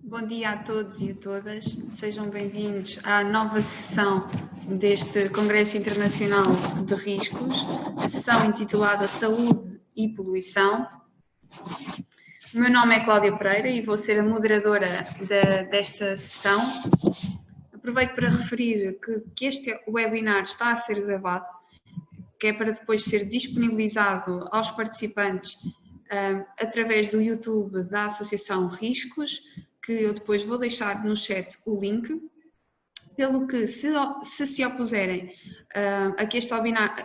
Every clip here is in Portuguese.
Bom dia a todos e a todas, sejam bem-vindos à nova sessão deste Congresso Internacional de Riscos, a sessão intitulada Saúde e Poluição. O meu nome é Cláudia Pereira e vou ser a moderadora desta sessão. Aproveito para referir que este webinar está a ser gravado, que é para depois ser disponibilizado aos participantes através do YouTube da Associação Riscos, que eu depois vou deixar no chat o link, pelo que se opuserem a que este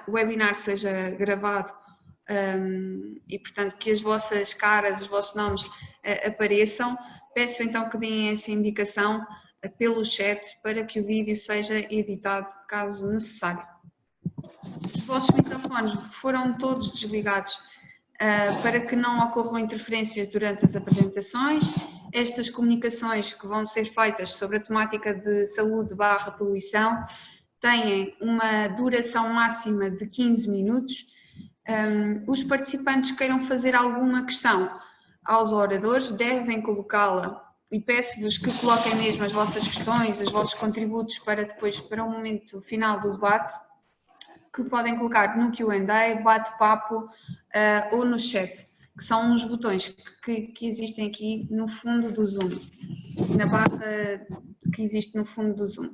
webinar seja gravado e, portanto, que as vossas caras, os vossos nomes apareçam, peço então que deem essa indicação pelo chat para que o vídeo seja editado caso necessário. Os vossos microfones foram todos desligados para que não ocorram interferências durante as apresentações. Estas comunicações que vão ser feitas sobre a temática de saúde/poluição têm uma duração máxima de 15 minutos. Os participantes que queiram fazer alguma questão aos oradores devem colocá-la e peço-vos que coloquem mesmo as vossas questões, os vossos contributos para depois, para o momento final do debate, que podem colocar no Q&A, bate-papo ou no chat, que são uns botões que existem aqui no fundo do Zoom, na barra que existe no fundo do Zoom.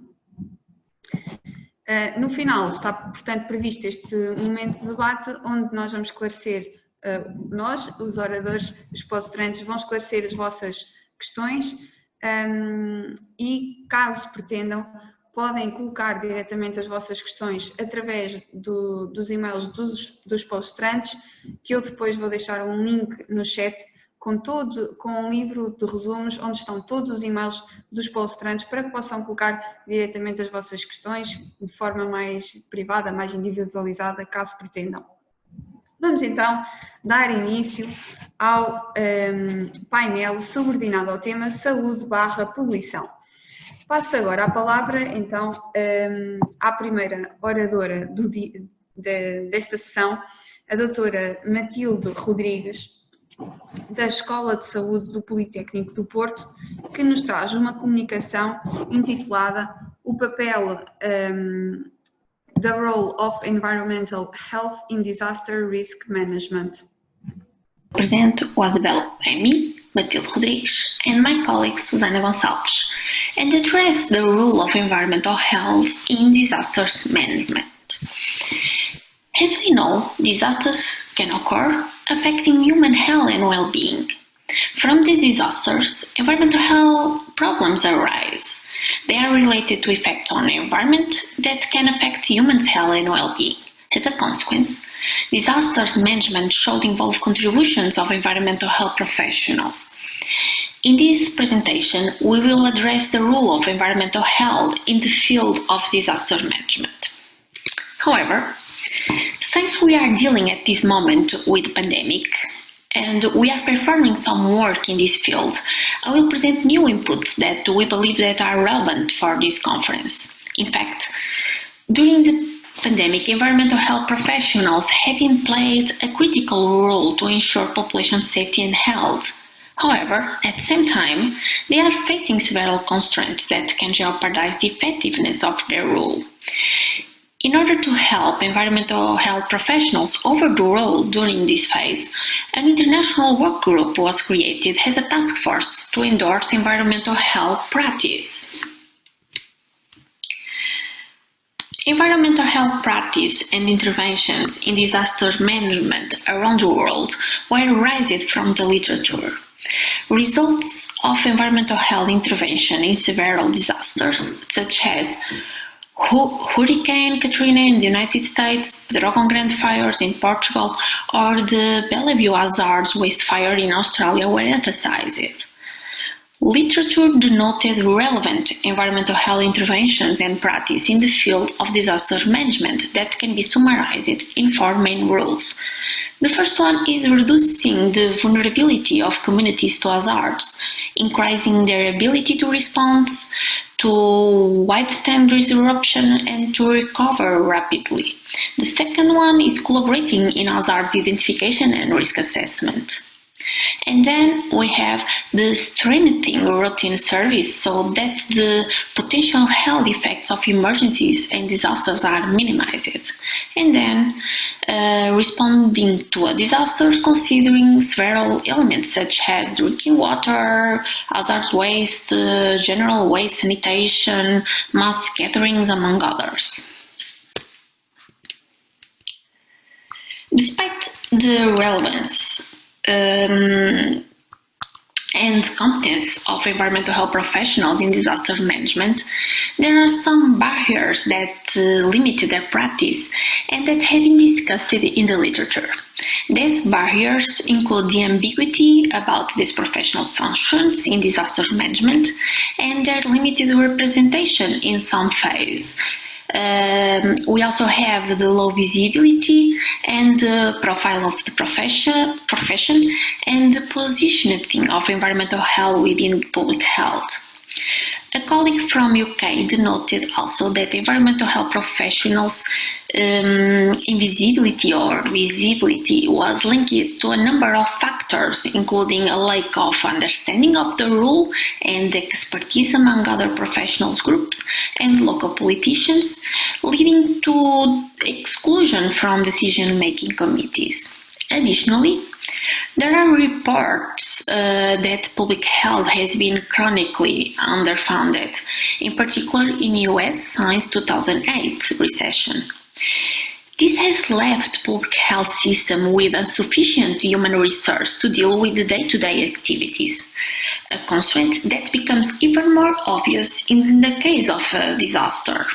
No final está, portanto, previsto este momento de debate, onde nós vamos esclarecer, nós, os oradores, os palestrantes, vão esclarecer as vossas questões e, caso pretendam, podem colocar diretamente as vossas questões através dos e-mails dos palestrantes, que eu depois vou deixar um link no chat com um livro de resumos, onde estão todos os e-mails dos palestrantes, para que possam colocar diretamente as vossas questões de forma mais privada, mais individualizada, caso pretendam. Vamos então dar início ao painel subordinado ao tema Saúde/Poluição. Passo agora a palavra, então, à primeira oradora desta sessão, a doutora Matilde Rodrigues, da Escola de Saúde do Politécnico do Porto, que nos traz uma comunicação intitulada O papel The Role of Environmental Health in Disaster Risk Management. Present was developed by me, Matilde Rodrigues, and my colleague Susana Gonçalves, and address the role of environmental health in disasters management. As we know, disasters can occur, affecting human health and well-being. From these disasters, environmental health problems arise. They are related to effects on the environment that can affect humans' health and well-being. As a consequence, disasters management should involve contributions of environmental health professionals. In this presentation, we will address the role of environmental health in the field of disaster management. However, since we are dealing at this moment with the pandemic and we are performing some work in this field, I will present new inputs that we believe that are relevant for this conference. In fact, during the pandemic, environmental health professionals have played a critical role to ensure population safety and health. However, at the same time, they are facing several constraints that can jeopardize the effectiveness of their role. In order to help environmental health professionals over the role during this phase, an international work group was created as a task force to endorse environmental health practice. Environmental health practice and interventions in disaster management around the world were raised from the literature. Results of environmental health intervention in several disasters, such as Hurricane Katrina in the United States, Pedrógão Grande fires in Portugal, or the Bellevue Hazards waste fire in Australia, were emphasized. Literature denoted relevant environmental health interventions and practice in the field of disaster management that can be summarized in four main rules. The first one is reducing the vulnerability of communities to hazards, increasing their ability to respond, to withstand disruption and to recover rapidly. The second one is collaborating in hazards identification and risk assessment. And then we have the strengthening routine service so that the potential health effects of emergencies and disasters are minimized. And then responding to a disaster considering several elements such as drinking water, hazardous waste, general waste sanitation, mass gatherings, among others. Despite the relevance and competence of environmental health professionals in disaster management, there are some barriers that limit their practice and that have been discussed in the literature. These barriers include the ambiguity about these professional functions in disaster management and their limited representation in some phases. We also have the low visibility and the profile of the profession and the positioning of environmental health within public health. A colleague from UK denoted also that environmental health professionals' invisibility or visibility was linked to a number of factors, including a lack of understanding of the rule and expertise among other professionals groups and local politicians, leading to exclusion from decision-making committees. Additionally, there are reports that public health has been chronically underfunded, in particular in US since 2008 recession. This has left public health system with insufficient human resource to deal with the day-to-day activities, a constraint that becomes even more obvious in the case of a disaster.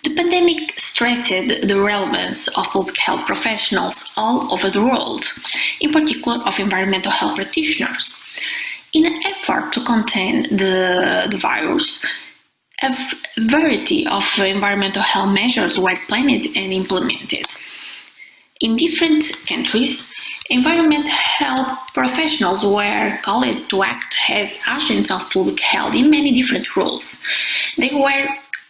The pandemic stressed the relevance of public health professionals all over the world, in particular of environmental health practitioners. In an effort to contain the virus, a variety of environmental health measures were planned and implemented. In different countries, environmental health professionals were called to act as agents of public health in many different roles. They were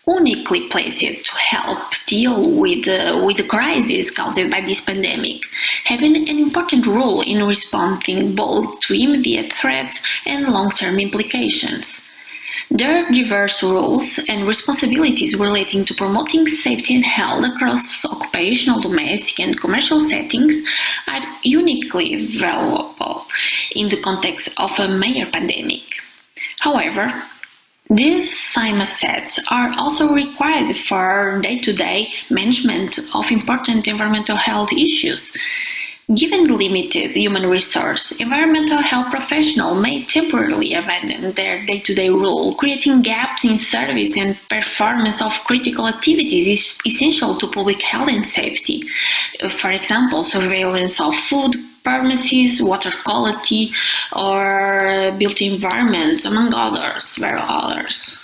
uniquely placed to help deal with the crisis caused by this pandemic, having an important role in responding both to immediate threats and long-term implications. Their diverse roles and responsibilities relating to promoting safety and health across occupational, domestic, and commercial settings are uniquely valuable in the context of a major pandemic. However, these same assets are also required for day-to-day management of important environmental health issues. Given the limited human resource, environmental health professionals may temporarily abandon their day-to-day role, creating gaps in service and performance of critical activities essential to public health and safety. For example, surveillance of food, pharmacies, water quality, or built environments, among others, very others.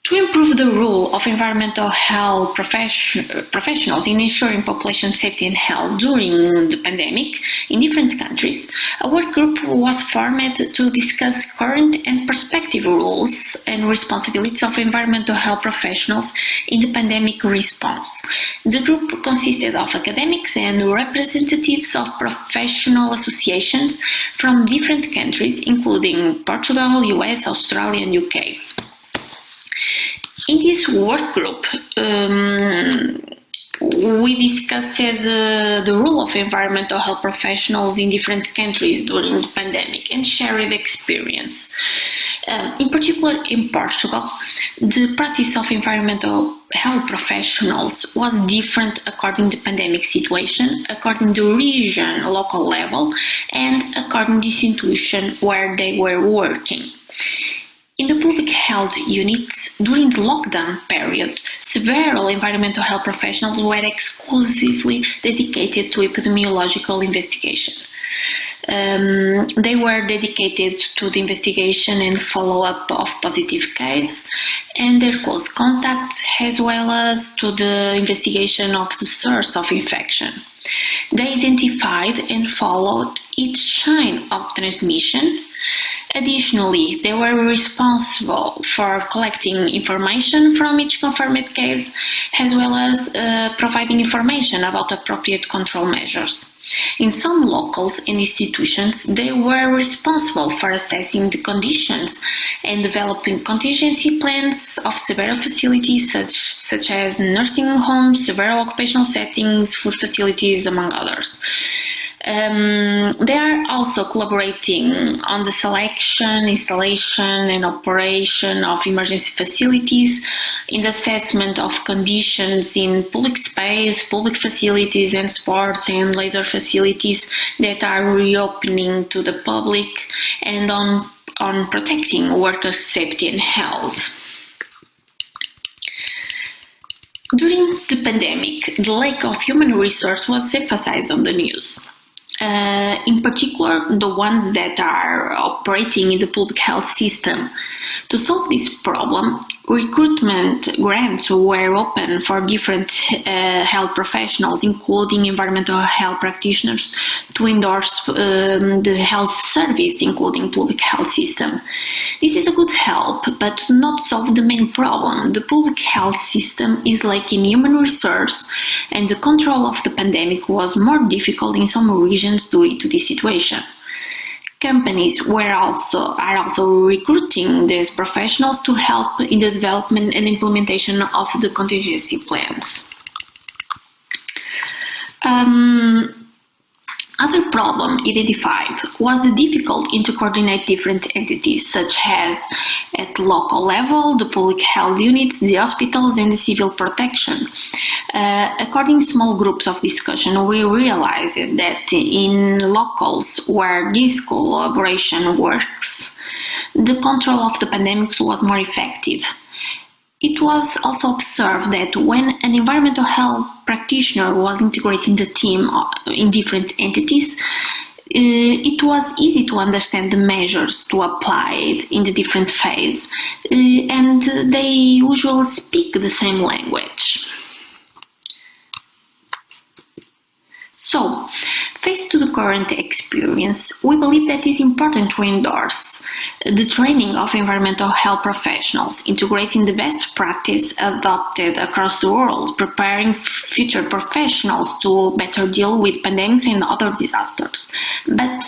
To improve the role of environmental health professionals in ensuring population safety and health during the pandemic in different countries, a work group was formed to discuss current and prospective roles and responsibilities of environmental health professionals in the pandemic response. The group consisted of academics and representatives of professional associations from different countries, including Portugal, US, Australia, and UK. In this work group, we discussed the role of environmental health professionals in different countries during the pandemic and shared experience. In particular, in Portugal, the practice of environmental health professionals was different according to the pandemic situation, according to region, local level, and according to the institution where they were working. In the public health units, during the lockdown period, several environmental health professionals were exclusively dedicated to epidemiological investigation. They were dedicated to the investigation and follow-up of positive cases and their close contacts, as well as to the investigation of the source of infection. They identified and followed each chain of transmission, Additionally, they were responsible for collecting information from each confirmed case, as well as providing information about appropriate control measures. In some locals and institutions, they were responsible for assessing the conditions and developing contingency plans of several facilities such as nursing homes, several occupational settings, food facilities, among others. They are also collaborating on the selection, installation, and operation of emergency facilities, in the assessment of conditions in public space, public facilities, and sports and leisure facilities that are reopening to the public, and on protecting workers' safety and health. During the pandemic, the lack of human resource was emphasized on the news. In particular, the ones that are operating in the public health system. To solve this problem, recruitment grants were open for different health professionals, including environmental health practitioners, to endorse the health service, including public health system. This is a good help, but not solve the main problem. The public health system is lacking human resource, and the control of the pandemic was more difficult in some regions due to this situation. Companies are also recruiting these professionals to help in the development and implementation of the contingency plans. Other problem identified was the difficulty to coordinate different entities, such as at local level, the public health units, the hospitals, and the civil protection. According to small groups of discussion, we realized that in locals where this collaboration works, the control of the pandemics was more effective. It was also observed that when an environmental health practitioner was integrating the team in different entities, it was easy to understand the measures to apply in the different phase, and they usually speak the same language. So, faced to the current experience, we believe that it is important to endorse the training of environmental health professionals, integrating the best practice adopted across the world, preparing future professionals to better deal with pandemics and other disasters. But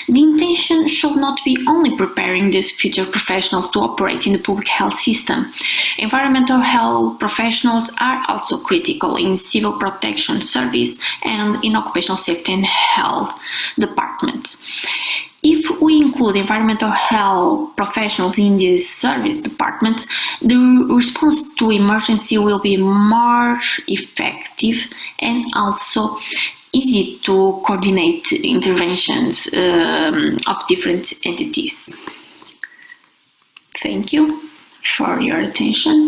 the intention should not be only preparing these future professionals to operate in the public health system. Environmental health professionals are also critical in civil protection service and in occupational safety and health departments. If we include environmental health professionals in this service department, the response to emergency will be more effective and also easy to coordinate interventions of different entities. Thank you for your attention.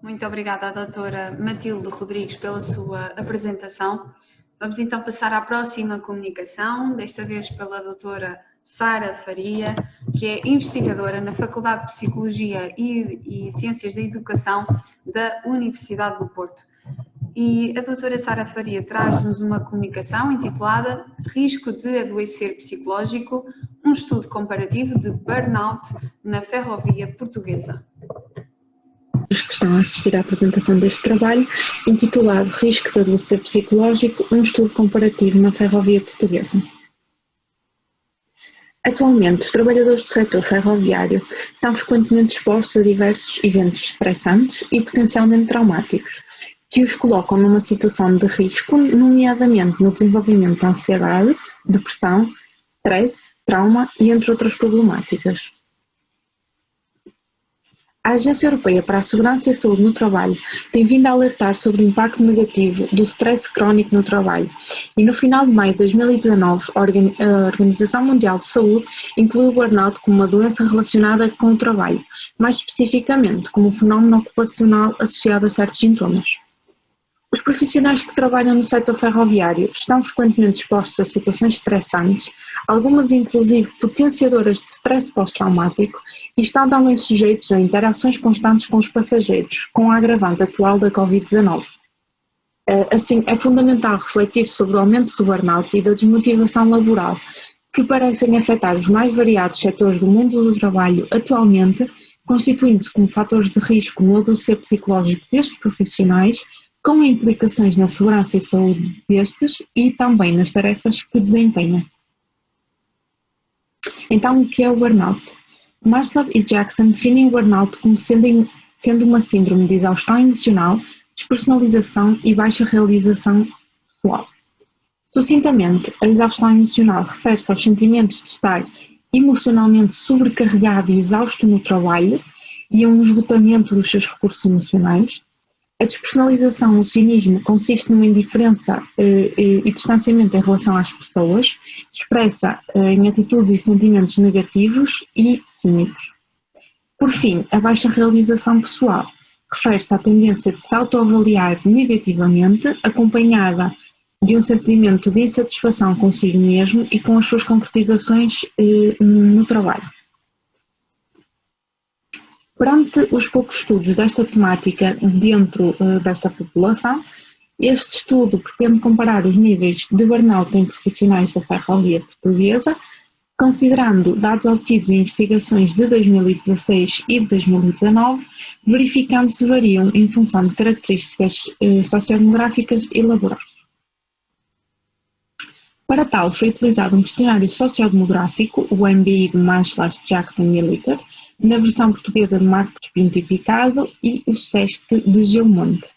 Muito obrigada à doutora Matilde Rodrigues pela sua apresentação. Vamos então passar à próxima comunicação, desta vez pela doutora Sara Faria, que é investigadora na Faculdade de Psicologia e Ciências da Educação da Universidade do Porto. E a doutora Sara Faria traz-nos uma comunicação intitulada Risco de adoecer psicológico, um estudo comparativo de burnout na ferrovia portuguesa. Os que estão a assistir à apresentação deste trabalho, intitulado Risco de adoecer psicológico, um estudo comparativo na ferrovia portuguesa. Atualmente, os trabalhadores do setor ferroviário são frequentemente expostos a diversos eventos estressantes e potencialmente traumáticos, que os colocam numa situação de risco, nomeadamente no desenvolvimento de ansiedade, depressão, stress, trauma e entre outras problemáticas. A Agência Europeia para a Segurança e a Saúde no Trabalho tem vindo a alertar sobre o impacto negativo do stress crónico no trabalho e no final de maio de 2019 a Organização Mundial de Saúde incluiu o burnout como uma doença relacionada com o trabalho, mais especificamente como um fenómeno ocupacional associado a certos sintomas. Os profissionais que trabalham no setor ferroviário estão frequentemente expostos a situações estressantes, algumas inclusive potenciadoras de stress pós-traumático, e estão também sujeitos a interações constantes com os passageiros, com a agravante atual da Covid-19. Assim, é fundamental refletir sobre o aumento do burnout e da desmotivação laboral, que parecem afetar os mais variados setores do mundo do trabalho atualmente, constituindo-se como fatores de risco no adoecer psicológico destes profissionais, com implicações na segurança e saúde destes e também nas tarefas que desempenham. Então, o que é o burnout? Maslow e Jackson definem o burnout como sendo uma síndrome de exaustão emocional, despersonalização e baixa realização pessoal. Sucintamente, a exaustão emocional refere-se aos sentimentos de estar emocionalmente sobrecarregado e exausto no trabalho e a um esgotamento dos seus recursos emocionais. A despersonalização, o cinismo, consiste numa indiferença e distanciamento em relação às pessoas, expressa em atitudes e sentimentos negativos e cínicos. Por fim, a baixa realização pessoal refere-se à tendência de se autoavaliar negativamente, acompanhada de um sentimento de insatisfação consigo mesmo e com as suas concretizações no trabalho. Perante os poucos estudos desta temática dentro desta população, este estudo pretende comparar os níveis de burnout em profissionais da ferrovia portuguesa, considerando dados obtidos em investigações de 2016 e de 2019, verificando se variam em função de características sociodemográficas e laborais. Para tal, foi utilizado um questionário sociodemográfico, o MBI de Maslow, Jackson e Litter, na versão portuguesa de Marcos Pinto e Picado e o SEST de Gilmonte.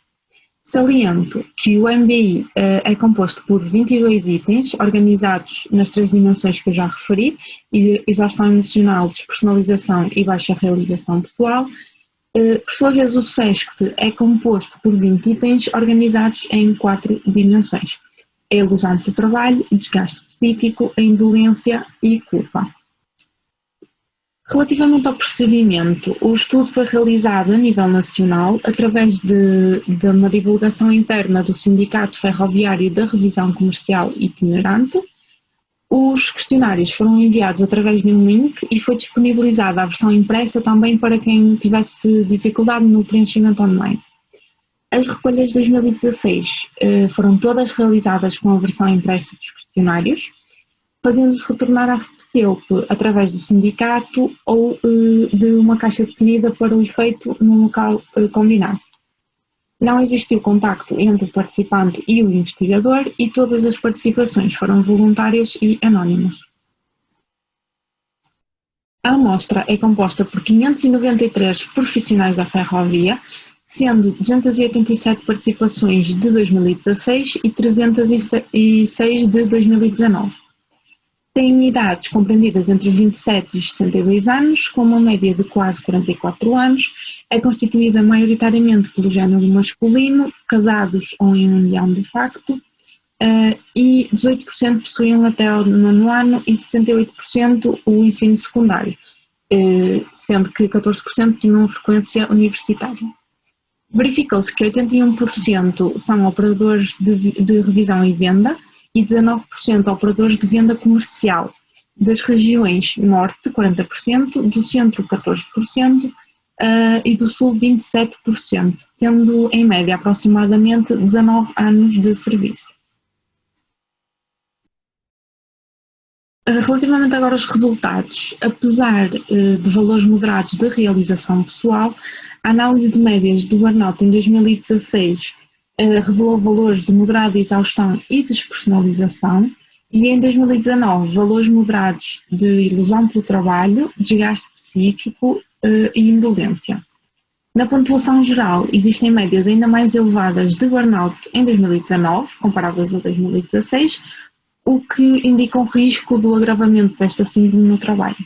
Saliento que o MBI é composto por 22 itens, organizados nas 3 dimensões que eu já referi, exaustão emocional, despersonalização e baixa realização pessoal. Por sua vez, o SEST é composto por 20 itens, organizados em 4 dimensões. A ilusão do trabalho, o desgaste psíquico, a indolência e culpa. Relativamente ao procedimento, o estudo foi realizado a nível nacional através de uma divulgação interna do Sindicato Ferroviário da Revisão Comercial Itinerante. Os questionários foram enviados através de um link e foi disponibilizada a versão impressa também para quem tivesse dificuldade no preenchimento online. As recolhas de 2016 foram todas realizadas com a versão impressa dos questionários, fazendo-os retornar à FPCEUP através do sindicato ou de uma caixa definida para o efeito num local combinado. Não existiu contacto entre o participante e o investigador e todas as participações foram voluntárias e anónimas. A amostra é composta por 593 profissionais da ferrovia, sendo 287 participações de 2016 e 306 de 2019. Têm idades compreendidas entre os 27 e os 62 anos, com uma média de quase 44 anos, é constituída maioritariamente pelo género masculino, casados ou em união de facto, e 18% possuíam até o 9º ano e 68% o ensino secundário, sendo que 14% tinham frequência universitária. Verificou-se que 81% são operadores de revisão e venda e 19% operadores de venda comercial, das regiões Norte 40%, do Centro 14% e do Sul 27%, tendo em média aproximadamente 19 anos de serviço. Relativamente agora aos resultados, apesar de valores moderados de realização pessoal, a análise de médias do burnout em 2016 revelou valores de moderada exaustão e despersonalização e em 2019 valores moderados de ilusão pelo trabalho, desgaste psíquico e indolência. Na pontuação geral, existem médias ainda mais elevadas de burnout em 2019, comparáveis a 2016, o que indica um risco do agravamento desta síndrome no trabalho.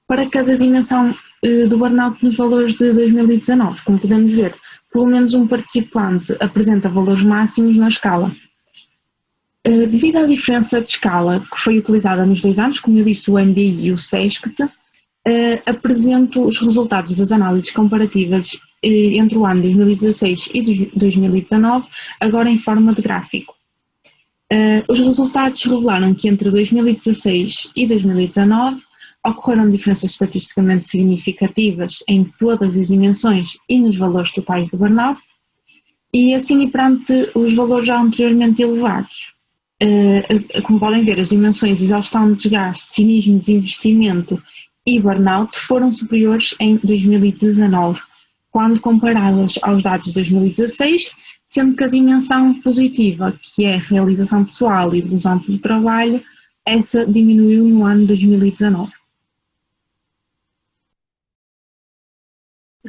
Para cada dimensão do burnout nos valores de 2019, como podemos ver, pelo menos um participante apresenta valores máximos na escala. Devido à diferença de escala que foi utilizada nos 2 anos, como eu disse, o MBI e o SESCT, apresento os resultados das análises comparativas entre o ano 2016 e 2019, agora em forma de gráfico. Os resultados revelaram que entre 2016 e 2019 ocorreram diferenças estatisticamente significativas em todas as dimensões e nos valores totais de burnout, e assim perante os valores já anteriormente elevados. Como podem ver, as dimensões exaustão, desgaste, cinismo, desinvestimento e burnout foram superiores em 2019, quando comparadas aos dados de 2016, sendo que a dimensão positiva, que é a realização pessoal e ilusão pelo trabalho, essa diminuiu no ano 2019.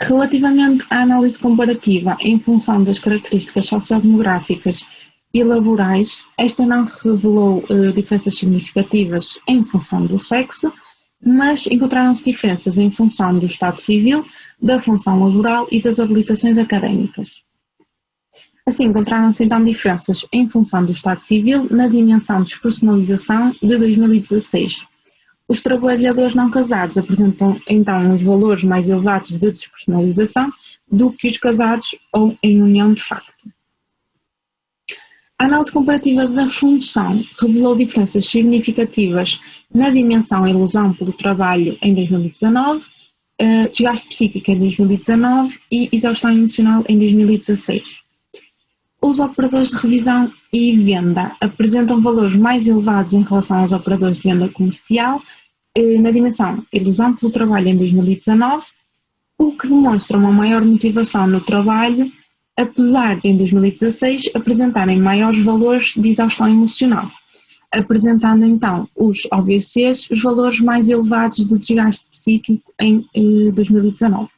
Relativamente à análise comparativa em função das características sociodemográficas e laborais, esta não revelou diferenças significativas em função do sexo, mas encontraram-se diferenças em função do estado civil, da função laboral e das habilitações académicas. Assim, encontraram-se então diferenças em função do estado civil na dimensão de despersonalização de 2016. Os trabalhadores não casados apresentam então os valores mais elevados de despersonalização do que os casados ou em união de facto. A análise comparativa da função revelou diferenças significativas na dimensão ilusão pelo trabalho em 2019, desgaste psíquico em 2019 e exaustão emocional em 2016. Os operadores de revisão e venda apresentam valores mais elevados em relação aos operadores de venda comercial na dimensão ilusão pelo trabalho em 2019, o que demonstra uma maior motivação no trabalho, apesar de em 2016 apresentarem maiores valores de exaustão emocional, apresentando então os OVCs os valores mais elevados de desgaste psíquico em 2019.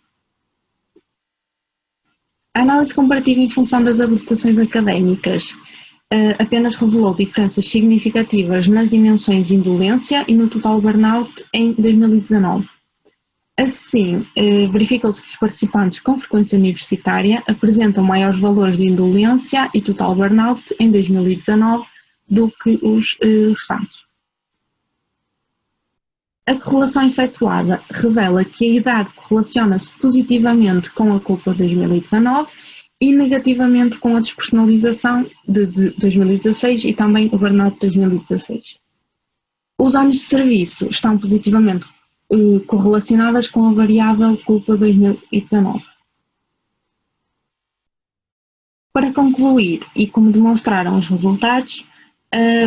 A análise comparativa em função das habilitações académicas apenas revelou diferenças significativas nas dimensões de indolência e no total burnout em 2019. Assim, verificou-se que os participantes com frequência universitária apresentam maiores valores de indolência e total burnout em 2019 do que os restantes. A correlação efetuada revela que a idade correlaciona-se positivamente com a culpa de 2019 e negativamente com a despersonalização de 2016 e também o burnout de 2016. Os anos de serviço estão positivamente correlacionadas com a variável culpa 2019. Para concluir, e como demonstraram os resultados,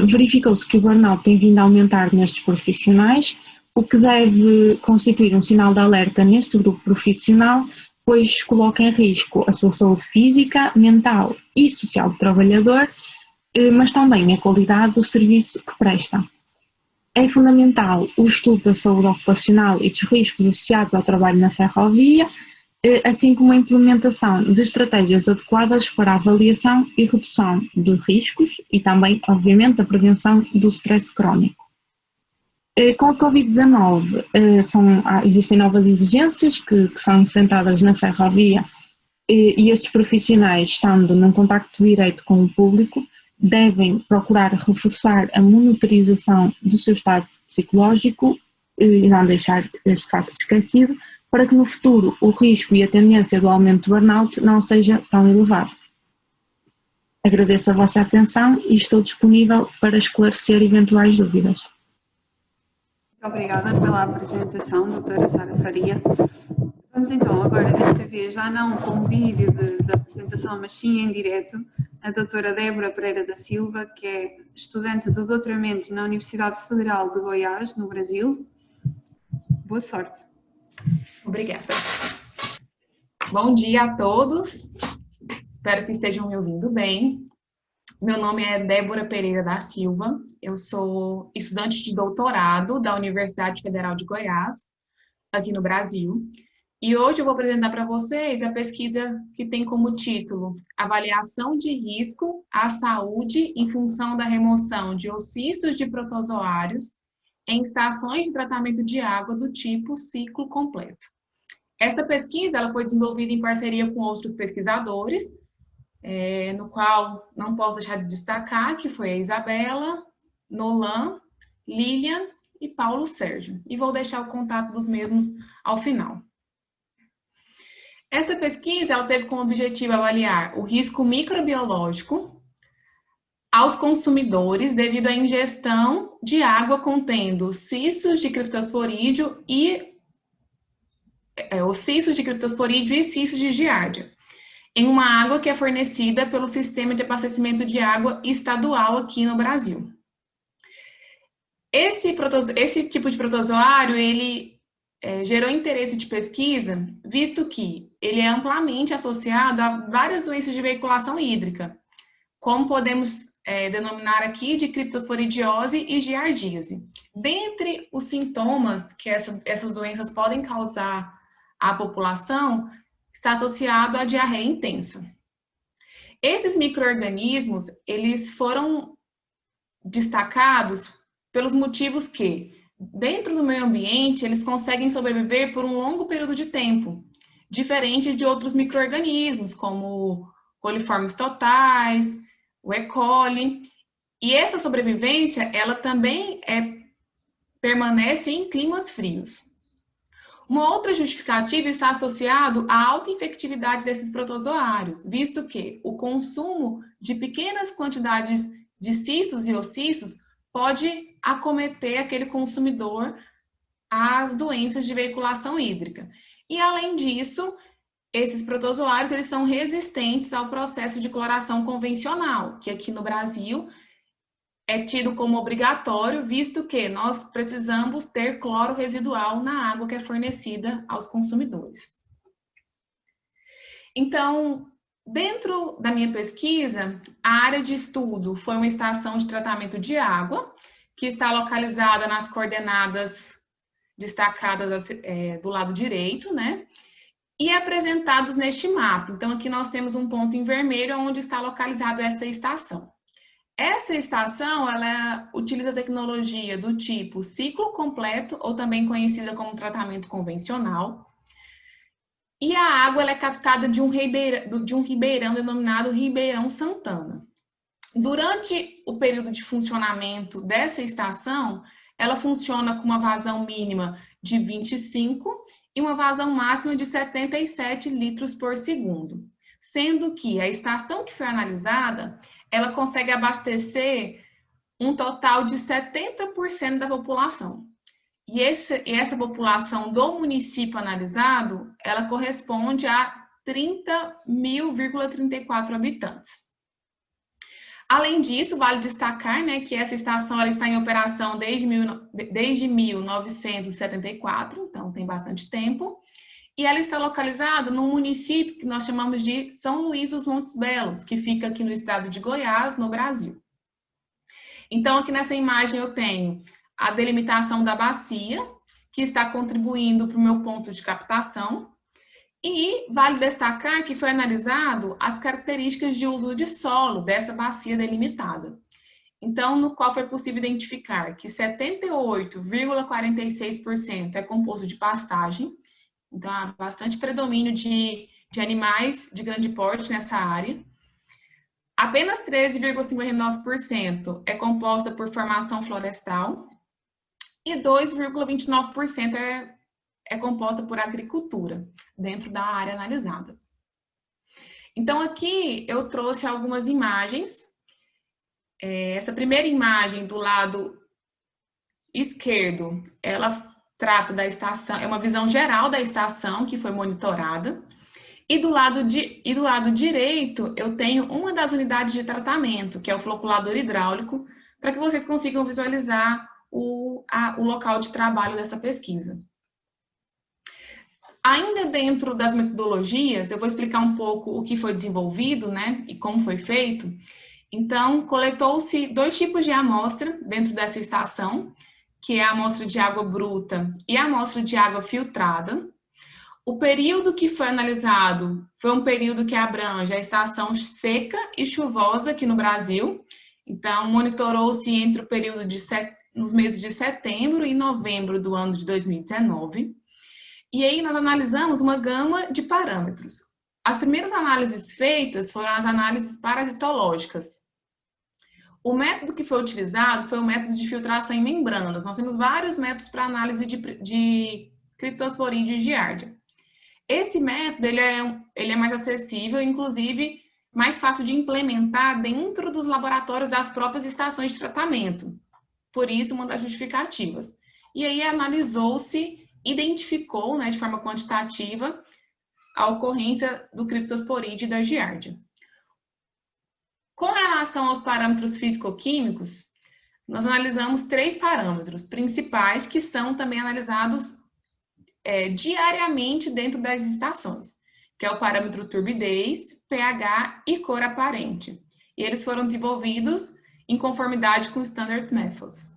verificou-se que o burnout tem vindo a aumentar nestes profissionais, o que deve constituir um sinal de alerta neste grupo profissional, pois coloca em risco a sua saúde física, mental e social do trabalhador, mas também a qualidade do serviço que presta. É fundamental o estudo da saúde ocupacional e dos riscos associados ao trabalho na ferrovia, assim como a implementação de estratégias adequadas para a avaliação e redução de riscos e também, obviamente, a prevenção do stress crónico. Com a Covid-19 existem novas exigências que são enfrentadas na ferrovia e estes profissionais, estando num contacto direto com o público, devem procurar reforçar a monitorização do seu estado psicológico e não deixar este facto esquecido, para que no futuro o risco e a tendência do aumento do burnout não seja tão elevado. Agradeço a vossa atenção e estou disponível para esclarecer eventuais dúvidas. Muito obrigada pela apresentação, doutora Sara Faria. Vamos então agora, desta vez, já não com vídeo da apresentação, mas sim em direto, a doutora Débora Pereira da Silva, que é estudante de doutoramento na Universidade Federal de Goiás, no Brasil. Boa sorte. Obrigada. Bom dia a todos. Espero que estejam me ouvindo bem. Meu nome é Débora Pereira da Silva. Eu sou estudante de doutorado da Universidade Federal de Goiás, aqui no Brasil. E hoje eu vou apresentar para vocês a pesquisa que tem como título Avaliação de risco à saúde em função da remoção de ocistos de protozoários em estações de tratamento de água do tipo ciclo completo. Essa pesquisa ela foi desenvolvida em parceria com outros pesquisadores, no qual não posso deixar de destacar que foi a Isabela, Nolan, Lilian e Paulo Sérgio. E vou deixar o contato dos mesmos ao final. Essa pesquisa ela teve como objetivo avaliar o risco microbiológico aos consumidores devido à ingestão de água contendo cistos de criptosporídeo e cistos de giardia. em uma água que é fornecida pelo Sistema de Abastecimento de Água Estadual aqui no Brasil. Esse tipo de protozoário, ele gerou interesse de pesquisa, visto que ele é amplamente associado a várias doenças de veiculação hídrica, como podemos denominar aqui de criptosporidiose e giardíase. Dentre os sintomas que essas doenças podem causar à população, está associado à diarreia intensa. Esses micro-organismos, eles foram destacados pelos motivos que, dentro do meio ambiente, eles conseguem sobreviver por um longo período de tempo, diferente de outros micro-organismos, como coliformes totais, o E. coli. E essa sobrevivência, ela também permanece em climas frios. Uma outra justificativa está associado à alta infectividade desses protozoários, visto que o consumo de pequenas quantidades de cistos e ocistos pode acometer aquele consumidor as doenças de veiculação hídrica. E, além disso, esses protozoários eles são resistentes ao processo de cloração convencional, que aqui no Brasil é tido como obrigatório, visto que nós precisamos ter cloro residual na água que é fornecida aos consumidores. Então, dentro da minha pesquisa, a área de estudo foi uma estação de tratamento de água, que está localizada nas coordenadas destacadas do lado direito, né? E apresentados neste mapa. Então, aqui nós temos um ponto em vermelho onde está localizada essa estação. Essa estação, ela utiliza a tecnologia do tipo ciclo completo, ou também conhecida como tratamento convencional. E a água ela é captada de um ribeirão denominado Ribeirão Santana. Durante o período de funcionamento dessa estação, ela funciona com uma vazão mínima de 25 e uma vazão máxima de 77 litros por segundo. Sendo que a estação que foi analisada, ela consegue abastecer um total de 70% da população. E essa população do município analisado, ela corresponde a 30.034 habitantes. Além disso, vale destacar, né, que essa estação ela está em operação desde 1974, então tem bastante tempo, e ela está localizada num município que nós chamamos de São Luís dos Montes Belos, que fica aqui no estado de Goiás, no Brasil. Então, aqui nessa imagem eu tenho a delimitação da bacia, que está contribuindo para o meu ponto de captação, e vale destacar que foi analisado as características de uso de solo dessa bacia delimitada. Então, no qual foi possível identificar que 78,46% é composto de pastagem, então há bastante predomínio de animais de grande porte nessa área. Apenas 13,59% é composta por formação florestal e 2,29% é composta por agricultura, dentro da área analisada. Então, aqui eu trouxe algumas imagens. Essa primeira imagem do lado esquerdo, ela trata da estação, é uma visão geral da estação que foi monitorada. E do lado direito, eu tenho uma das unidades de tratamento, que é o floculador hidráulico, para que vocês consigam visualizar o local de trabalho dessa pesquisa. Ainda dentro das metodologias, eu vou explicar um pouco o que foi desenvolvido, né, e como foi feito. Então, coletou-se 2 tipos de amostra dentro dessa estação, que é a amostra de água bruta e a amostra de água filtrada. O período que foi analisado foi um período que abrange a estação seca e chuvosa aqui no Brasil. Então, monitorou-se entre o período nos meses de setembro e novembro do ano de 2019. E aí nós analisamos uma gama de parâmetros. As primeiras análises feitas foram as análises parasitológicas. O método que foi utilizado foi o método de filtração em membranas. Nós temos vários métodos para análise de Cryptosporidium giardia. Esse método ele é mais acessível, inclusive mais fácil de implementar dentro dos laboratórios das próprias estações de tratamento. Por isso, uma das justificativas. E aí analisou-se, identificou, né, de forma quantitativa, a ocorrência do criptosporídeo e da giardia. Com relação aos parâmetros físico-químicos, nós analisamos 3 parâmetros principais que são também analisados diariamente dentro das estações, que é o parâmetro turbidez, pH e cor aparente. E eles foram desenvolvidos em conformidade com Standard Methods.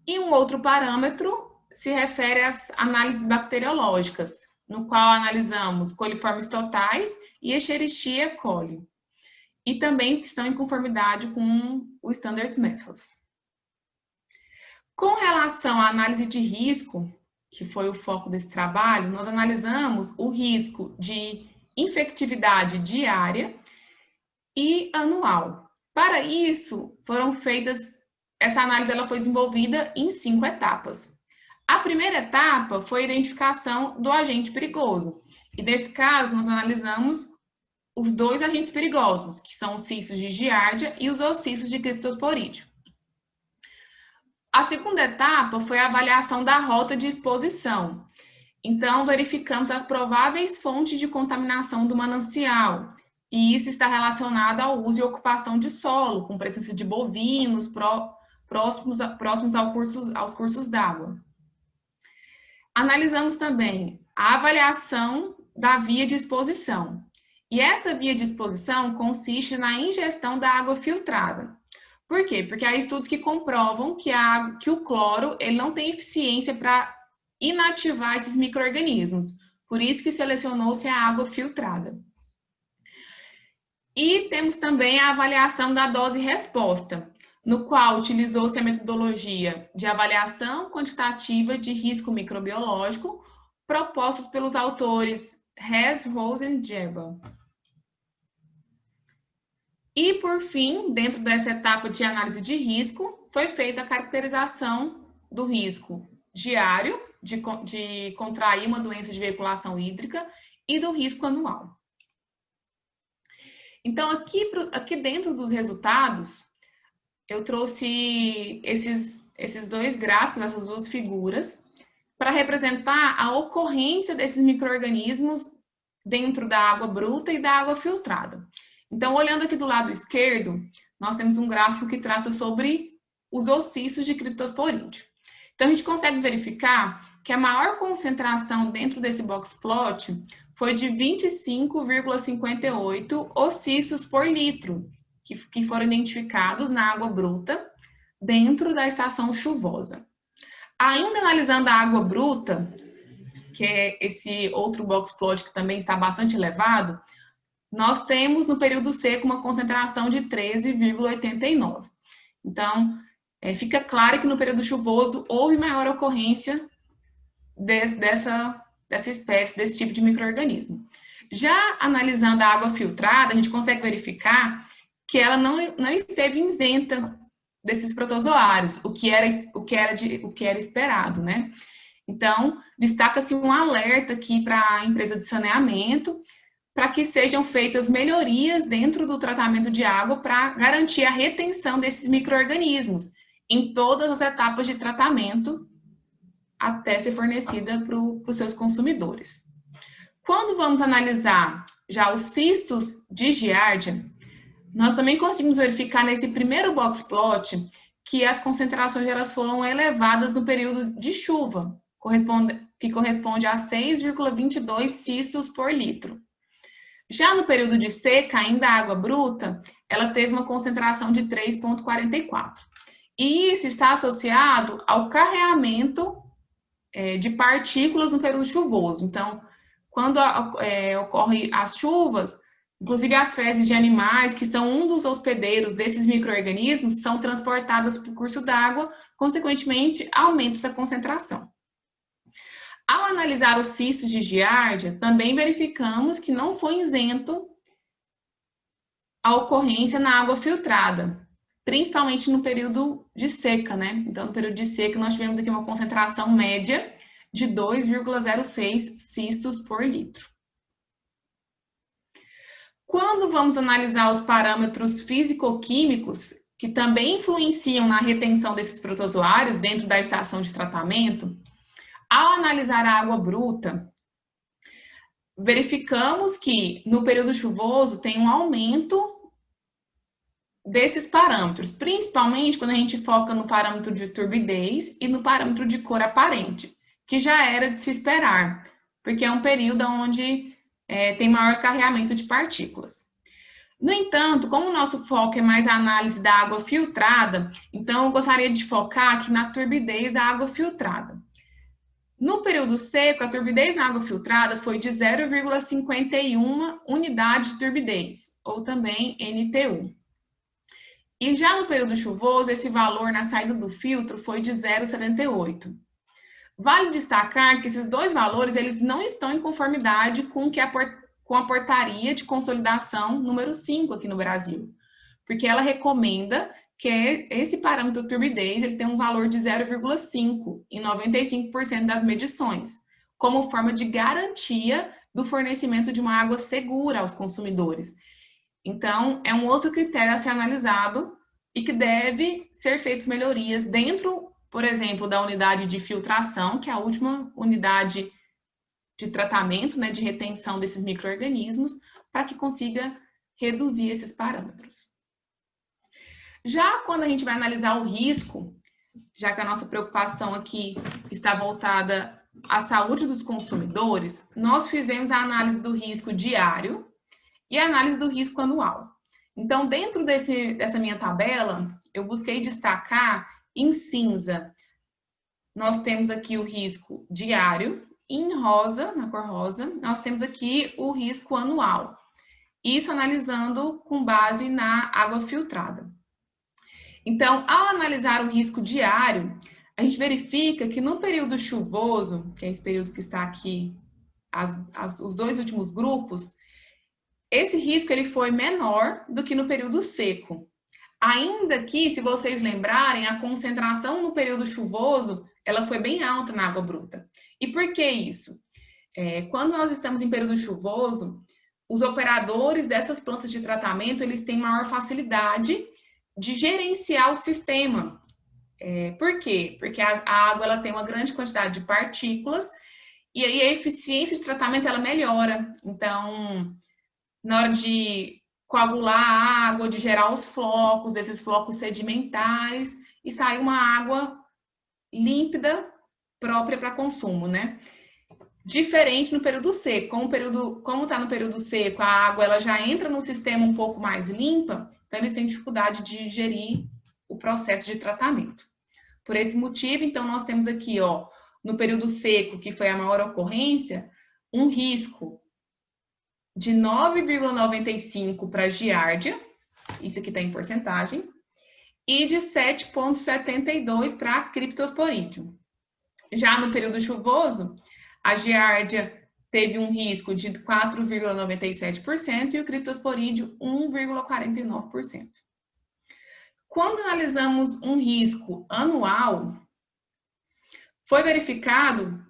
E um outro parâmetro se refere às análises bacteriológicas, no qual analisamos coliformes totais e Escherichia coli. E também estão em conformidade com o Standard Methods. Com relação à análise de risco, que foi o foco desse trabalho, nós analisamos o risco de infectividade diária e anual. Para isso, essa análise ela foi desenvolvida em 5 etapas. A primeira etapa foi a identificação do agente perigoso. E nesse caso, nós analisamos os 2 agentes perigosos, que são os cistos de giardia e os ocistos de criptosporídeo. A segunda etapa foi a avaliação da rota de exposição. Então, verificamos as prováveis fontes de contaminação do manancial. E isso está relacionado ao uso e ocupação de solo, com presença de bovinos próximos aos cursos d'água. Analisamos também a avaliação da via de exposição. E essa via de exposição consiste na ingestão da água filtrada. Por quê? Porque há estudos que comprovam que o cloro ele não tem eficiência para inativar esses micro-organismos. Por isso que selecionou-se a água filtrada. E temos também a avaliação da dose-resposta, no qual utilizou-se a metodologia de avaliação quantitativa de risco microbiológico propostos pelos autores Hess, Rose e Jebel. E, por fim, dentro dessa etapa de análise de risco, foi feita a caracterização do risco diário de contrair uma doença de veiculação hídrica e do risco anual. Então, aqui dentro dos resultados, eu trouxe esses 2 gráficos, essas 2 figuras, para representar a ocorrência desses micro-organismos dentro da água bruta e da água filtrada. Então, olhando aqui do lado esquerdo, nós temos um gráfico que trata sobre os ocistos de criptosporídeo. Então, a gente consegue verificar que a maior concentração dentro desse box plot foi de 25,58 ocistos por litro, que foram identificados na água bruta dentro da estação chuvosa. Ainda analisando a água bruta, que é esse outro box plot que também está bastante elevado, nós temos no período seco uma concentração de 13,89. Então, fica claro que no período chuvoso houve maior ocorrência dessa espécie, desse tipo de micro-organismo. Já analisando a água filtrada, a gente consegue verificar que ela não esteve isenta desses protozoários, o que era esperado, né? Então, destaca-se um alerta aqui para a empresa de saneamento, para que sejam feitas melhorias dentro do tratamento de água para garantir a retenção desses micro-organismos em todas as etapas de tratamento até ser fornecida para os seus consumidores. Quando vamos analisar já os cistos de giardia, nós também conseguimos verificar nesse primeiro box plot que as concentrações elas foram elevadas no período de chuva, que corresponde a 6,22 cistos por litro. Já no período de seca, ainda a água bruta, ela teve uma concentração de 3,44. E isso está associado ao carreamento de partículas no período chuvoso. Então, quando ocorrem as chuvas, inclusive as fezes de animais, que são um dos hospedeiros desses micro-organismos, são transportadas para o curso d'água, consequentemente, aumenta essa concentração. Ao analisar os cistos de giardia, também verificamos que não foi isento a ocorrência na água filtrada, principalmente no período de seca, né? Então, no período de seca, nós tivemos aqui uma concentração média de 2,06 cistos por litro. Quando vamos analisar os parâmetros físico-químicos, que também influenciam na retenção desses protozoários dentro da estação de tratamento, ao analisar a água bruta, verificamos que no período chuvoso tem um aumento desses parâmetros, principalmente quando a gente foca no parâmetro de turbidez e no parâmetro de cor aparente, que já era de se esperar, porque é um período onde tem maior carreamento de partículas. No entanto, como o nosso foco é mais a análise da água filtrada, então eu gostaria de focar aqui na turbidez da água filtrada. No período seco, a turbidez na água filtrada foi de 0,51 unidade de turbidez, ou também NTU. E já no período chuvoso, esse valor na saída do filtro foi de 0,78. Vale destacar que esses dois valores eles não estão em conformidade com a portaria de consolidação número 5 aqui no Brasil, porque ela recomenda que esse parâmetro turbidez ele tem um valor de 0,5 em 95% das medições, como forma de garantia do fornecimento de uma água segura aos consumidores. Então, é um outro critério a ser analisado e que deve ser feitas melhorias dentro, por exemplo, da unidade de filtração, que é a última unidade de tratamento, né, de retenção desses micro-organismos, para que consiga reduzir esses parâmetros. Já quando a gente vai analisar o risco, já que a nossa preocupação aqui está voltada à saúde dos consumidores, nós fizemos a análise do risco diário e a análise do risco anual. Então, dentro dessa minha tabela, eu busquei destacar em cinza. Nós temos aqui o risco diário, em rosa, na cor rosa, nós temos aqui o risco anual. Isso analisando com base na água filtrada. Então, ao analisar o risco diário, a gente verifica que no período chuvoso, que é esse período que está aqui, os dois últimos grupos, esse risco ele foi menor do que no período seco. Ainda que, se vocês lembrarem, a concentração no período chuvoso, ela foi bem alta na água bruta. E por que isso? Quando nós estamos em período chuvoso, os operadores dessas plantas de tratamento, eles têm maior facilidade de gerenciar o sistema. Por quê? Porque a água ela tem uma grande quantidade de partículas e aí a eficiência de tratamento ela melhora. Então, na hora de coagular a água, de gerar os flocos, esses flocos sedimentares, e sair uma água límpida, própria para consumo, né? Diferente no período seco. Como está no período seco, a água ela já entra no sistema um pouco mais limpa, então eles têm dificuldade de gerir o processo de tratamento. Por esse motivo, então, nós temos aqui, ó, no período seco, que foi a maior ocorrência, um risco de 9,95 para giardia, isso aqui está em porcentagem, e de 7,72 para criptosporidium. Já no período chuvoso, a giardia teve um risco de 4,97% e o criptosporidium 1,49%. Quando analisamos um risco anual, foi verificado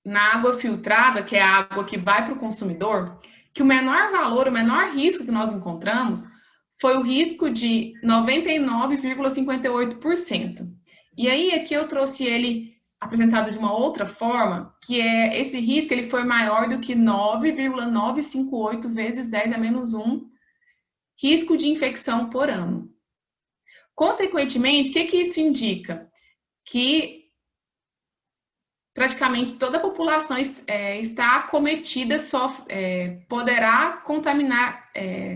na água filtrada, que é a água que vai para o consumidor, que o menor valor, o menor risco que nós encontramos foi o risco de 99,58%. E aí, aqui eu trouxe ele apresentado de uma outra forma, que é esse risco ele foi maior do que 9,958 vezes 10 a menos 1 risco de infecção por ano. Consequentemente, o que isso indica? Que praticamente toda a população está acometida, poderá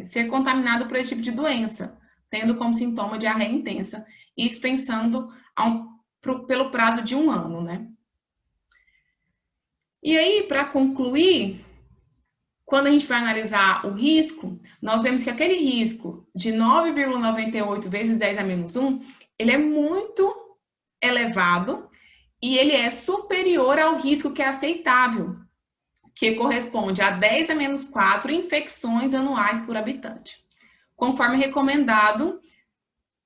ser contaminada por esse tipo de doença, tendo como sintoma diarreia intensa, isso pensando pelo prazo de 1 ano, né? E aí, para concluir, quando a gente vai analisar o risco, nós vemos que aquele risco de 9,98 vezes 10 a menos 1, ele é muito elevado, e ele é superior ao risco que é aceitável, que corresponde a 10 a menos 4 infecções anuais por habitante, conforme recomendado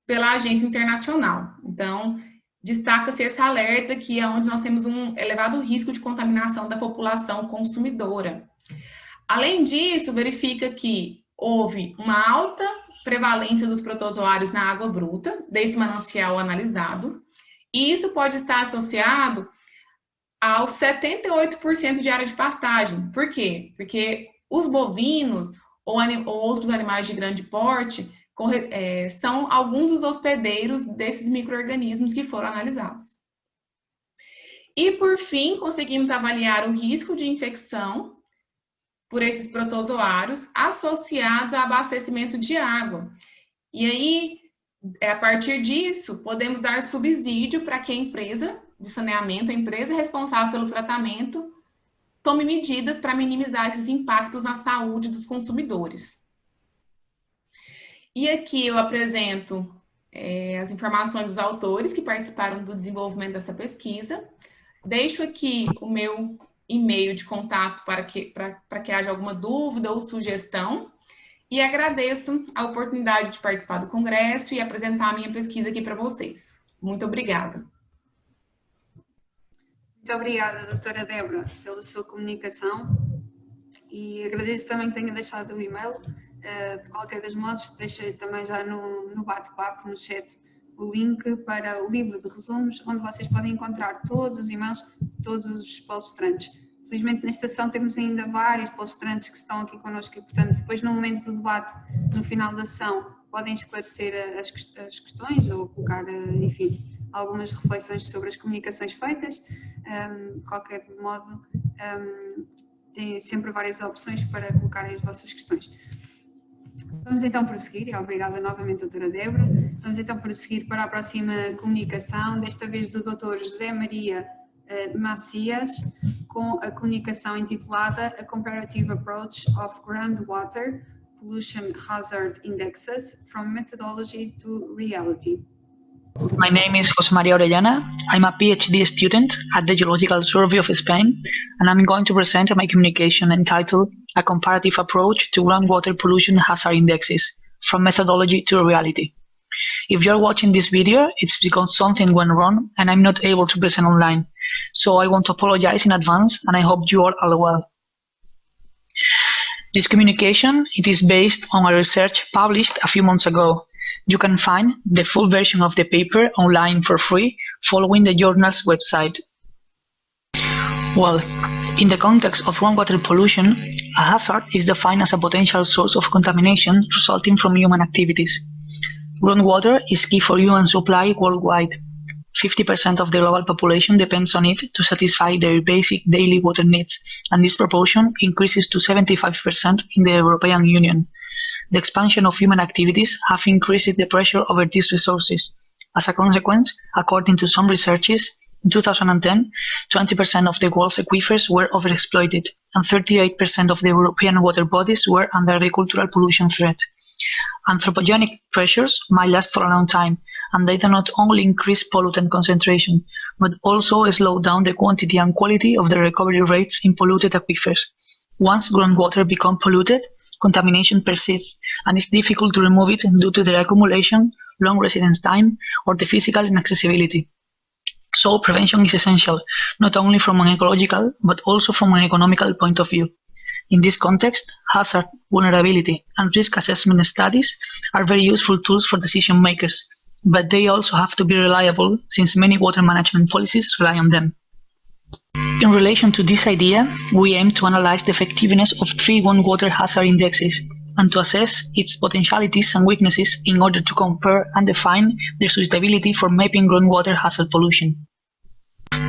pela agência internacional. Então, destaca-se esse alerta que é onde nós temos um elevado risco de contaminação da população consumidora. Além disso, verifica que houve uma alta prevalência dos protozoários na água bruta, desse manancial analisado, e isso pode estar associado aos 78% de área de pastagem. Por quê? Porque os bovinos ou outros animais de grande porte são alguns dos hospedeiros desses micro-organismos que foram analisados. E, por fim, conseguimos avaliar o risco de infecção por esses protozoários associados ao abastecimento de água. E aí, a partir disso, podemos dar subsídio para que a empresa de saneamento, a empresa responsável pelo tratamento, tome medidas para minimizar esses impactos na saúde dos consumidores. E aqui eu apresento as informações dos autores que participaram do desenvolvimento dessa pesquisa. Deixo aqui o meu e-mail de contato para que haja alguma dúvida ou sugestão. E agradeço a oportunidade de participar do congresso e apresentar a minha pesquisa aqui para vocês. Muito obrigada. Muito obrigada, doutora Débora, pela sua comunicação e agradeço também que tenha deixado o e-mail. De qualquer dos modos, deixei também já no bate-papo, no chat, o link para o livro de resumos, onde vocês podem encontrar todos os e-mails de todos os palestrantes. Felizmente, nesta sessão temos ainda vários palestrantes que estão aqui connosco e, portanto, depois no momento do debate, no final da sessão, podem esclarecer as questões ou colocar, enfim, algumas reflexões sobre as comunicações feitas. De qualquer modo, têm sempre várias opções para colocarem as vossas questões. Vamos então prosseguir, e obrigada novamente, doutora Débora. Vamos então prosseguir para a próxima comunicação, desta vez do doutor José Maria Macias, com a comunicação intitulada A Comparative Approach of Groundwater Pollution Hazard Indexes from Methodology to Reality. My name is José María Orellana. I'm a PhD student at the Geological Survey of Spain, and I'm going to present my communication entitled A Comparative Approach to Groundwater Pollution Hazard Indexes, from Methodology to Reality. If you're watching this video, it's because something went wrong and I'm not able to present online. So I want to apologize in advance, and I hope you all are well. This communication, it is based on a research published a few months ago. You can find the full version of the paper online for free following the journal's website. Well, in the context of groundwater pollution, a hazard is defined as a potential source of contamination resulting from human activities. Groundwater is key for human supply worldwide. 50% of the global population depends on it to satisfy their basic daily water needs, and this proportion increases to 75% in the European Union. The expansion of human activities have increased the pressure over these resources. As a consequence, according to some researches, in 2010, 20% of the world's aquifers were overexploited, and 38% of the European water bodies were under agricultural pollution threat. Anthropogenic pressures might last for a long time, and they do not only increase pollutant concentration, but also slow down the quantity and quality of the recovery rates in polluted aquifers. Once groundwater becomes polluted, contamination persists, and it's difficult to remove it due to their accumulation, long residence time, or the physical inaccessibility. So prevention is essential, not only from an ecological, but also from an economical point of view. In this context, hazard, vulnerability, and risk assessment studies are very useful tools for decision makers, but they also have to be reliable since many water management policies rely on them. In relation to this idea, we aim to analyze the effectiveness of 3 groundwater hazard indexes and to assess its potentialities and weaknesses in order to compare and define their suitability for mapping groundwater hazard pollution.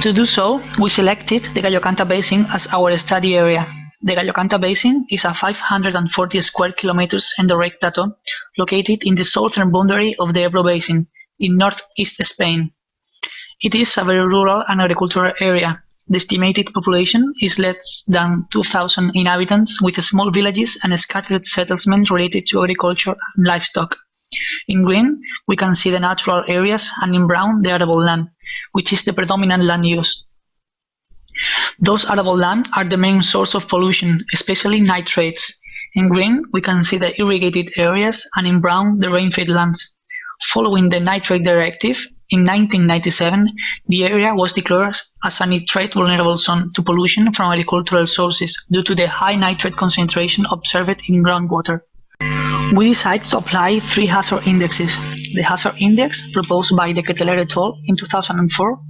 To do so, we selected the Gallo Canta Basin as our study area. The Gallo Canta Basin is a 540 square kilometers endorheic plateau located in the southern boundary of the Ebro Basin in northeast Spain. It is a very rural and agricultural area. The estimated population is less than 2,000 inhabitants, with small villages and scattered settlements related to agriculture and livestock. In green, we can see the natural areas, and in brown, the arable land, which is the predominant land use. Those arable land are the main source of pollution, especially nitrates. In green, we can see the irrigated areas, and in brown, the rain-fed lands. Following the Nitrate Directive, in 1997, the area was declared as a nitrate vulnerable zone to pollution from agricultural sources due to the high nitrate concentration observed in groundwater. We decided to apply 3 hazard indexes. The hazard index proposed by de Ketteler et al. In 2004,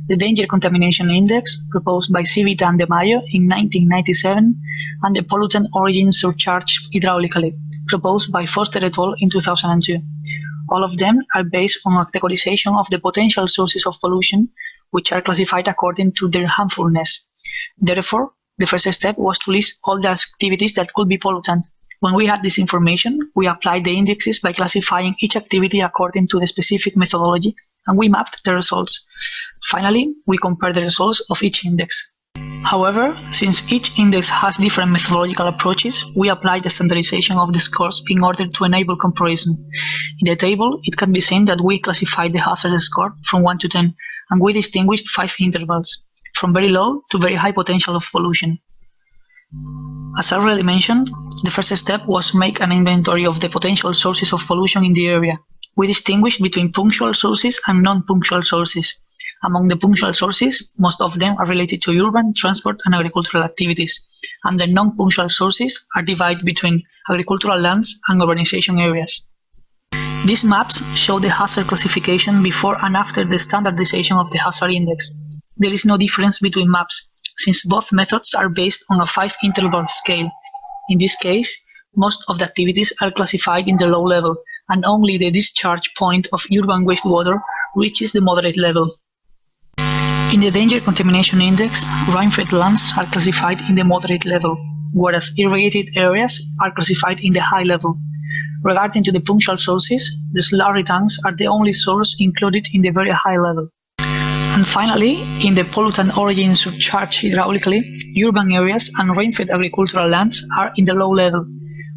the Danger Contamination Index proposed by Civita and De Mayo in 1997, and the Pollutant Origin Surcharge Hydraulically, proposed by Foster et al. In 2002. All of them are based on a categorization of the potential sources of pollution, which are classified according to their harmfulness. Therefore, the first step was to list all the activities that could be pollutant. When we had this information, we applied the indexes by classifying each activity according to the specific methodology, and we mapped the results. Finally, we compared the results of each index. However, since each index has different methodological approaches, we applied the standardization of the scores in order to enable comparison. In the table, it can be seen that we classified the hazard score from 1 to 10, and we distinguished 5 intervals, from very low to very high potential of pollution. As already mentioned, the first step was to make an inventory of the potential sources of pollution in the area. We distinguished between punctual sources and non-punctual sources. Among the punctual sources, most of them are related to urban, transport, and agricultural activities, and the non-punctual sources are divided between agricultural lands and urbanization areas. These maps show the hazard classification before and after the standardization of the hazard index. There is no difference between maps, since both methods are based on a 5-interval scale. In this case, most of the activities are classified in the low level, and only the discharge point of urban wastewater reaches the moderate level. In the Danger Contamination Index, rainfed lands are classified in the moderate level, whereas irrigated areas are classified in the high level. Regarding to the punctual sources, the slurry tanks are the only source included in the very high level. And finally, in the Pollutant Origin Surcharge Hydraulically, urban areas and rainfed agricultural lands are in the low level,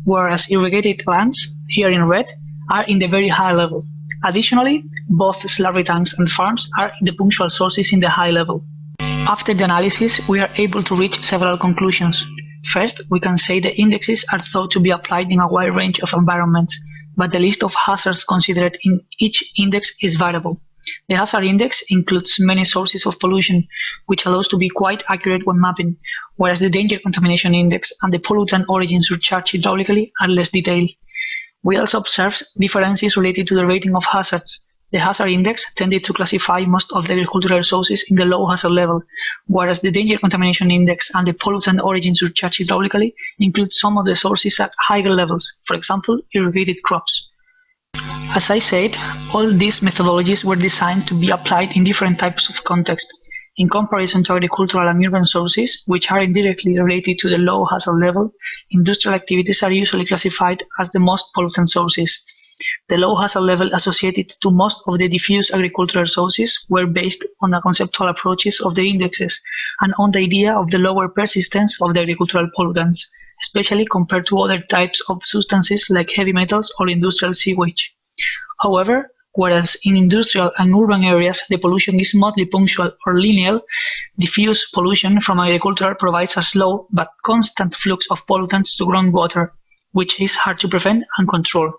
whereas irrigated lands, here in red, are in the very high level. Additionally, both slurry tanks and farms are in the punctual sources in the high level. After the analysis, we are able to reach several conclusions. First, we can say the indexes are thought to be applied in a wide range of environments, but the list of hazards considered in each index is variable. The hazard index includes many sources of pollution, which allows to be quite accurate when mapping, whereas the Danger Contamination Index and the Pollutant Origin Surcharge Hydraulically are less detailed. We also observed differences related to the rating of hazards. The hazard index tended to classify most of the agricultural sources in the low hazard level, whereas the Danger Contamination Index and the Pollutant Origin Surcharge Hydraulically include some of the sources at higher levels, for example, irrigated crops. As I said, all these methodologies were designed to be applied in different types of context. In comparison to agricultural and urban sources, which are indirectly related to the low hazard level, industrial activities are usually classified as the most pollutant sources. The low hazard level associated to most of the diffuse agricultural sources were based on the conceptual approaches of the indexes and on the idea of the lower persistence of the agricultural pollutants, especially compared to other types of substances like heavy metals or industrial sewage. However, whereas in industrial and urban areas the pollution is mostly punctual or linear, diffuse pollution from agriculture provides a slow but constant flux of pollutants to groundwater, which is hard to prevent and control.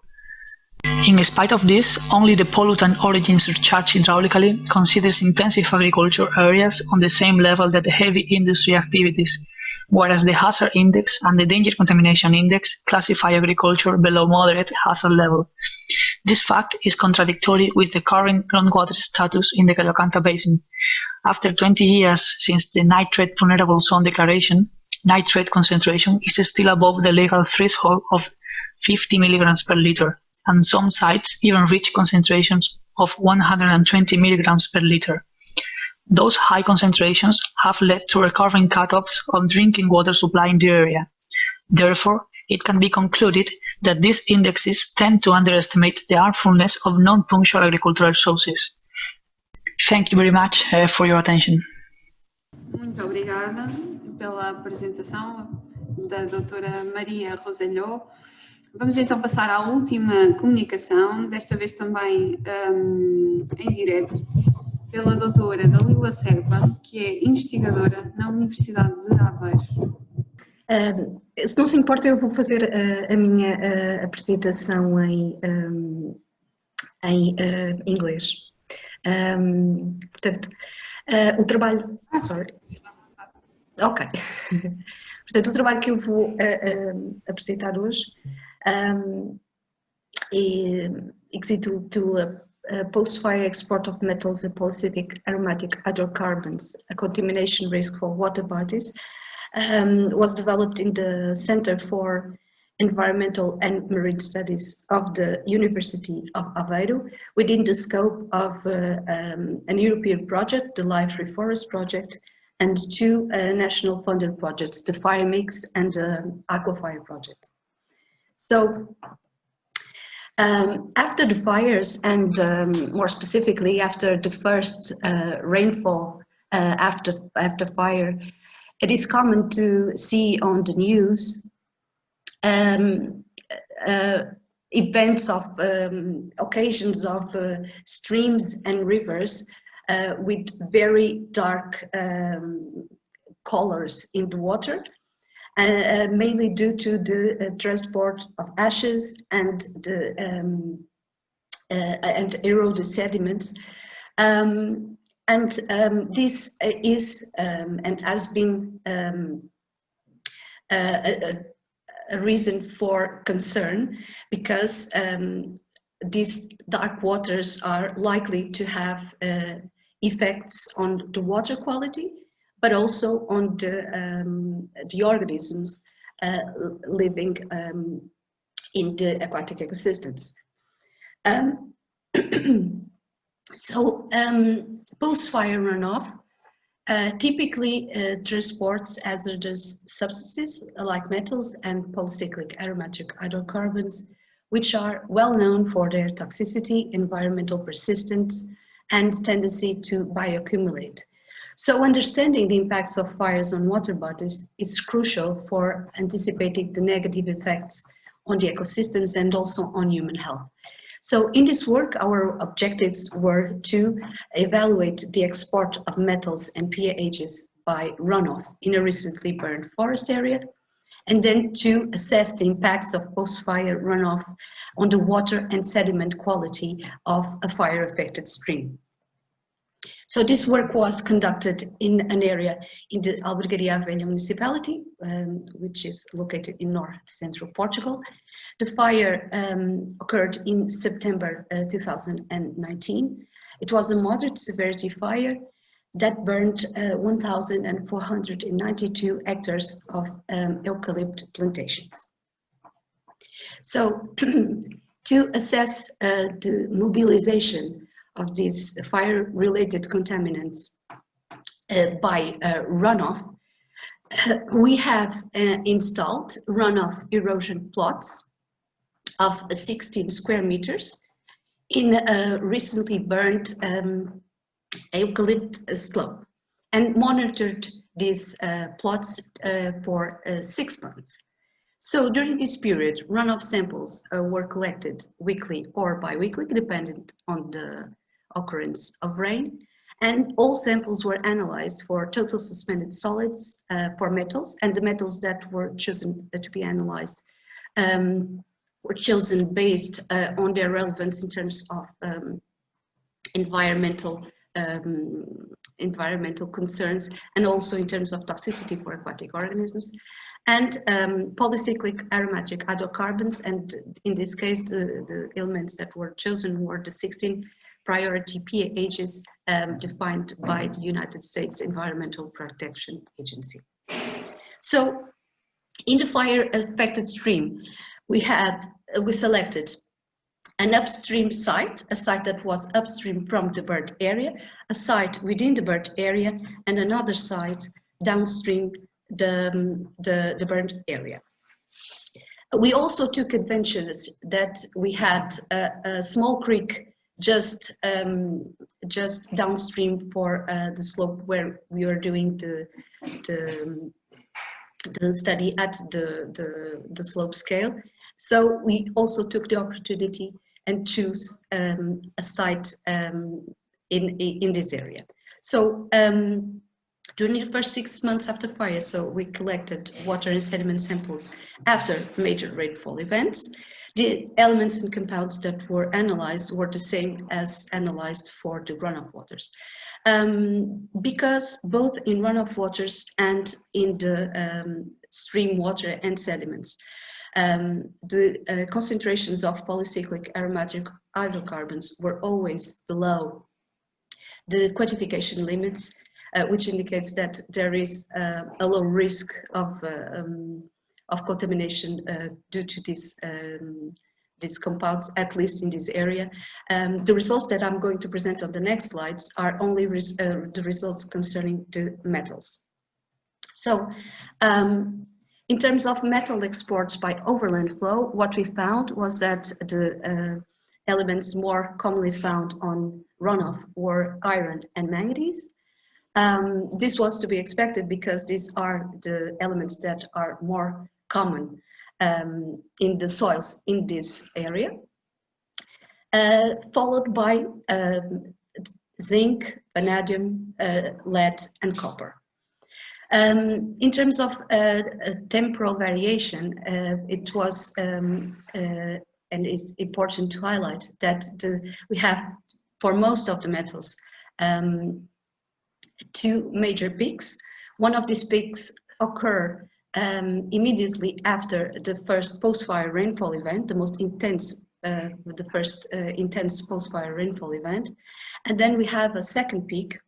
In spite of this, only the Pollutant Origin Surcharge Hydraulically considers intensive agriculture areas on the same level that the heavy industry activities, whereas the Hazard Index and the Danger Contamination Index classify agriculture below moderate hazard level. This fact is contradictory with the current groundwater status in the Cayocanta Basin. After 20 years since the Nitrate Vulnerable Zone Declaration, nitrate concentration is still above the legal threshold of 50 milligrams per liter, and some sites even reach concentrations of 120 milligrams per liter. Those high concentrations have led to recurring cutoffs of drinking water supply in the area. Therefore, it can be concluded that these indexes tend to underestimate the harmfulness of non-punctual agricultural sources. Thank you very much for your attention. Muito obrigada pela apresentação da doutora Maria Roselhó. Vamos então passar à última comunicação, desta vez também em direto, pela doutora Dalila Serpa, que é investigadora na Universidade de Aveiro. Se não se importa, eu vou fazer a minha apresentação em inglês. Portanto, o trabalho... Ok. Portanto, o trabalho que eu vou apresentar hoje is equal to post-fire export of metals and polycyclic aromatic hydrocarbons, a contamination risk for water bodies, was developed in the Center for Environmental and Marine Studies of the University of Aveiro within the scope of an European project, the Life Reforest Project, and two national funded projects, the Fire Mix and the Aquafire Project. So after the fires, and more specifically after the first rainfall after fire, it is common to see on the news events of occasions of streams and rivers with very dark colors in the water, mainly due to the transport of ashes and the and eroded sediments. This is and has been a reason for concern, because these dark waters are likely to have effects on the water quality, but also on the organisms living in the aquatic ecosystems. So post-fire runoff typically transports hazardous substances like metals and polycyclic aromatic hydrocarbons, which are well known for their toxicity, environmental persistence, and tendency to bioaccumulate. So understanding the impacts of fires on water bodies is crucial for anticipating the negative effects on the ecosystems and also on human health. So in this work, our objectives were to evaluate the export of metals and PAHs by runoff in a recently burned forest area, and then to assess the impacts of post-fire runoff on the water and sediment quality of a fire-affected stream. So this work was conducted in an area in the Albergaria Velha municipality, which is located in north central Portugal. The fire occurred in September 2019. It was a moderate severity fire that burned 1,492 hectares of eucalypt plantations. So to assess the mobilization of these fire-related contaminants by runoff, we have installed runoff erosion plots of 16 square meters in a recently burned eucalypt slope, and monitored these plots for 6 months. So during this period, runoff samples were collected weekly or bi-weekly, dependent on the occurrence of rain, and all samples were analyzed for total suspended solids for metals, and the metals that were chosen to be analyzed were chosen based on their relevance in terms of environmental concerns, and also in terms of toxicity for aquatic organisms, and polycyclic aromatic hydrocarbons. And in this case, the elements that were chosen were the 16 priority PAHs defined by the United States Environmental Protection Agency. So in the fire-affected stream, we selected an upstream site, a site that was upstream from the burnt area, a site within the burnt area, and another site downstream the burnt area. We also took advantage that we had a small creek just downstream for the slope where we were doing the study at the slope scale. So we also took the opportunity and choose a site in this area. So during the first 6 months after fire, so we collected water and sediment samples after major rainfall events. The elements and compounds that were analyzed were the same as analyzed for the runoff waters. Because both in runoff waters and in the stream water and sediments, the concentrations of polycyclic aromatic hydrocarbons were always below the quantification limits, which indicates that there is a low risk of contamination due to these compounds, at least in this area. The results that I'm going to present on the next slides are only the results concerning the metals. So, in terms of metal exports by overland flow, what we found was that the elements more commonly found on runoff were iron and manganese. This was to be expected because these are the elements that are more common in the soils in this area, followed by zinc, vanadium, lead, and copper. In terms of temporal variation, it was, and it's important to highlight that we have, for most of the metals, two major peaks. One of these peaks occur immediately after the first post-fire rainfall event, the most intense, the first intense post-fire rainfall event. And then we have a second peak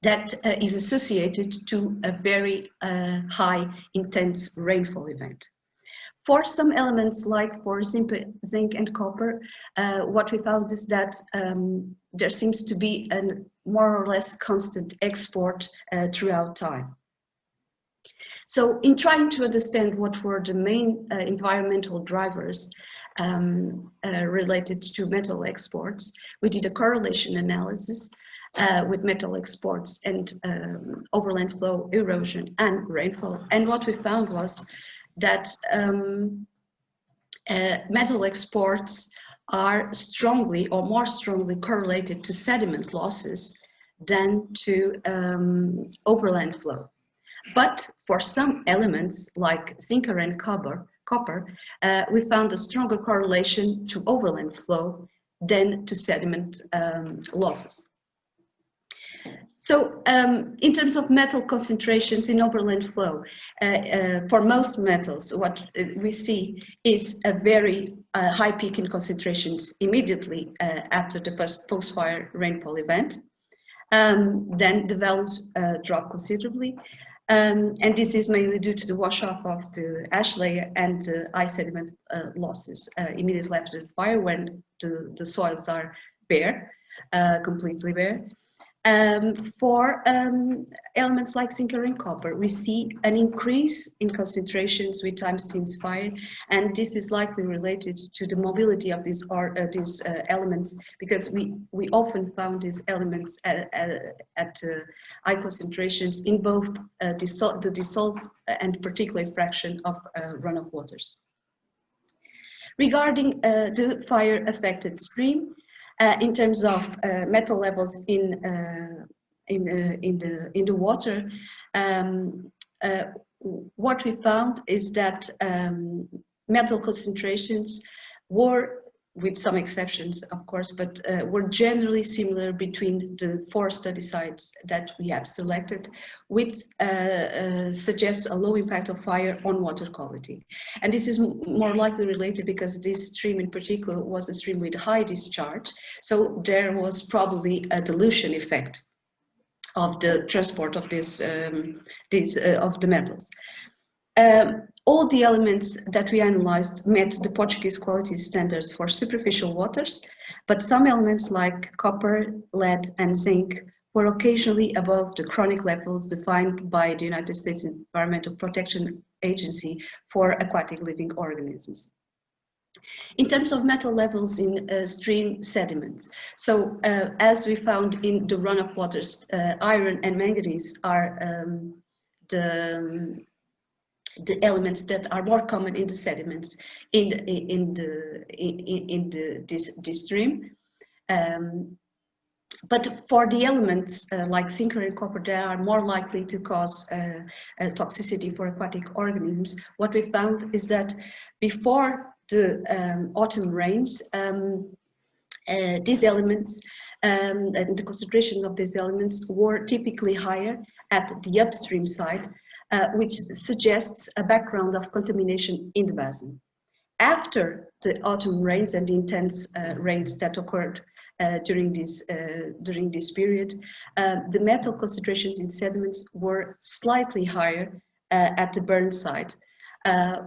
that is associated to a very high intense rainfall event. For some elements, like for zinc and copper, what we found is that there seems to be a more or less constant export throughout time. So in trying to understand what were the main environmental drivers related to metal exports, we did a correlation analysis with metal exports and overland flow, erosion, and rainfall. And what we found was that metal exports are strongly or more strongly correlated to sediment losses than to overland flow. But for some elements like zinc and copper, we found a stronger correlation to overland flow than to sediment losses. So in terms of metal concentrations in overland flow, for most metals, what we see is a very high peak in concentrations immediately after the first post-fire rainfall event. Then the values drop considerably. And this is mainly due to the wash-off of the ash layer and the ice sediment losses immediately after the fire, when the soils are bare, completely bare. For elements like zinc and copper, we see an increase in concentrations with time since fire, and this is likely related to the mobility of these elements, because we often found these elements at high concentrations in both the dissolved and particulate fraction of runoff waters. Regarding the fire-affected stream, in terms of metal levels in the water, what we found is that metal concentrations were, with some exceptions of course, but were generally similar between the 4 study sites that we have selected, which suggests a low impact of fire on water quality. And this is more likely related because this stream in particular was a stream with high discharge, so there was probably a dilution effect of the transport of of the metals. All the elements that we analyzed met the Portuguese quality standards for superficial waters, but some elements like copper, lead, and zinc were occasionally above the chronic levels defined by the United States Environmental Protection Agency for aquatic living organisms. In terms of metal levels in stream sediments, so as we found in the runoff waters, iron and manganese are the elements that are more common in the sediments in this stream. But for the elements like zinc and copper, they are more likely to cause toxicity for aquatic organisms. What we found is that before the autumn rains, these elements and the concentrations of these elements were typically higher at the upstream side, which suggests a background of contamination in the basin. After the autumn rains and the intense rains that occurred during this period, the metal concentrations in sediments were slightly higher at the burn site,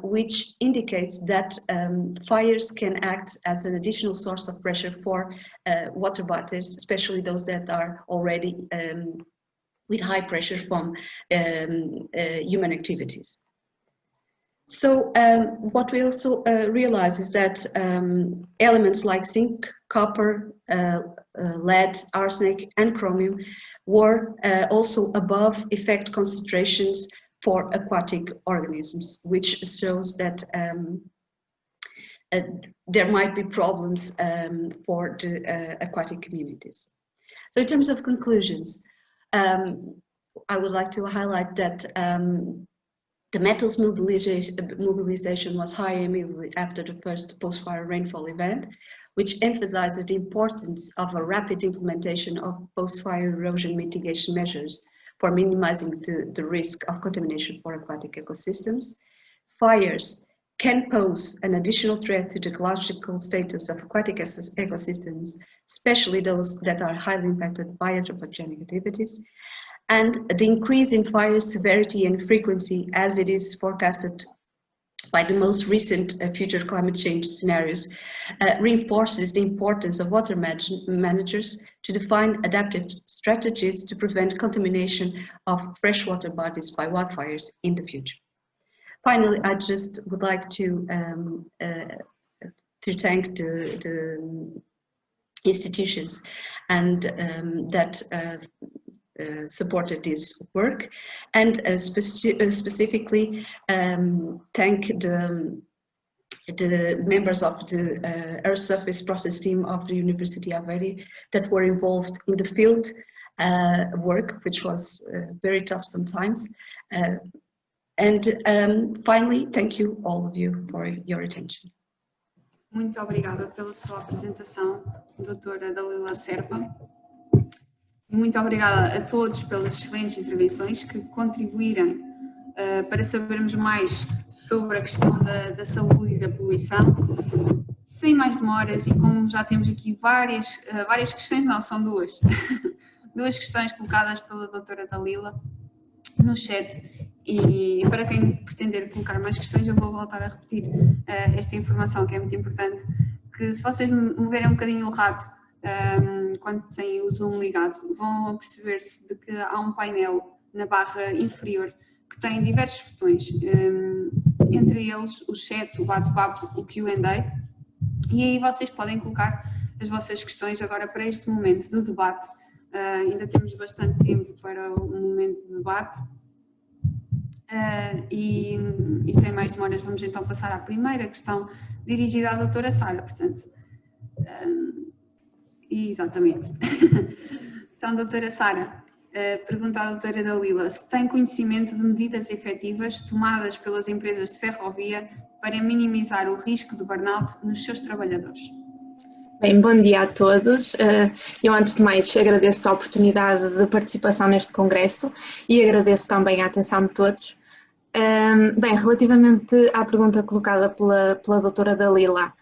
which indicates that fires can act as an additional source of pressure for water bodies, especially those that are already with high pressure from human activities. So what we also realize is that elements like zinc, copper, lead, arsenic, and chromium were also above effect concentrations for aquatic organisms, which shows that there might be problems for the aquatic communities. So in terms of conclusions, I would like to highlight that the metals mobilization was high immediately after the first post-fire rainfall event, which emphasizes the importance of a rapid implementation of post-fire erosion mitigation measures for minimizing the risk of contamination for aquatic ecosystems. Fires can pose an additional threat to the ecological status of aquatic ecosystems, especially those that are highly impacted by anthropogenic activities. And the increase in fire severity and frequency, as it is forecasted by the most recent future climate change scenarios, reinforces the importance of water managers to define adaptive strategies to prevent contamination of freshwater bodies by wildfires in the future. Finally, I just would like to thank the institutions and that supported this work, and specifically thank the members of the Earth Surface Process team of the University of Aveiro that were involved in the field work, which was very tough sometimes. And finally, thank you all of you for your attention. Muito obrigada pela sua apresentação, doutora Dalila Serpa. E muito obrigada a todos pelas excelentes intervenções que contribuíram para sabermos mais sobre a questão da saúde e da poluição. Sem mais demoras, e como já temos aqui várias questões, não, são duas, duas questões colocadas pela doutora Dalila no chat, e para quem pretender colocar mais questões eu vou voltar a repetir esta informação que é muito importante, que se vocês moverem um bocadinho o rato quando têm o Zoom ligado, vão perceber-se de que há um painel na barra inferior que tem diversos botões, entre eles o chat, o bate-papo, o Q&A, e aí vocês podem colocar as vossas questões agora para este momento de debate. Ainda temos bastante tempo para o momento de debate. E sem mais demoras vamos então passar à primeira questão dirigida à doutora Sara, portanto... Exatamente. Então, doutora Sara, pergunta à doutora Dalila se tem conhecimento de medidas efetivas tomadas pelas empresas de ferrovia para minimizar o risco de burnout nos seus trabalhadores. Bem, bom dia a todos. Eu, antes de mais, agradeço a oportunidade de participação neste congresso e agradeço também a atenção de todos. Bem, relativamente à pergunta colocada pela doutora Dalila,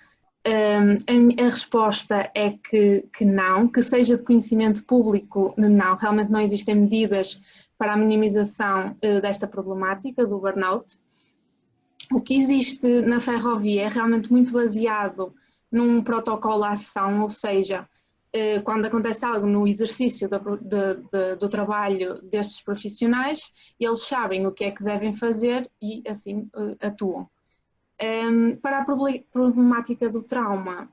a resposta é que não, que seja de conhecimento público, não, realmente não existem medidas para a minimização desta problemática do burnout. O que existe na ferrovia é realmente muito baseado num protocolo de ação, ou seja, quando acontece algo no exercício do trabalho destes profissionais, eles sabem o que é que devem fazer e assim atuam. Para a problemática do trauma,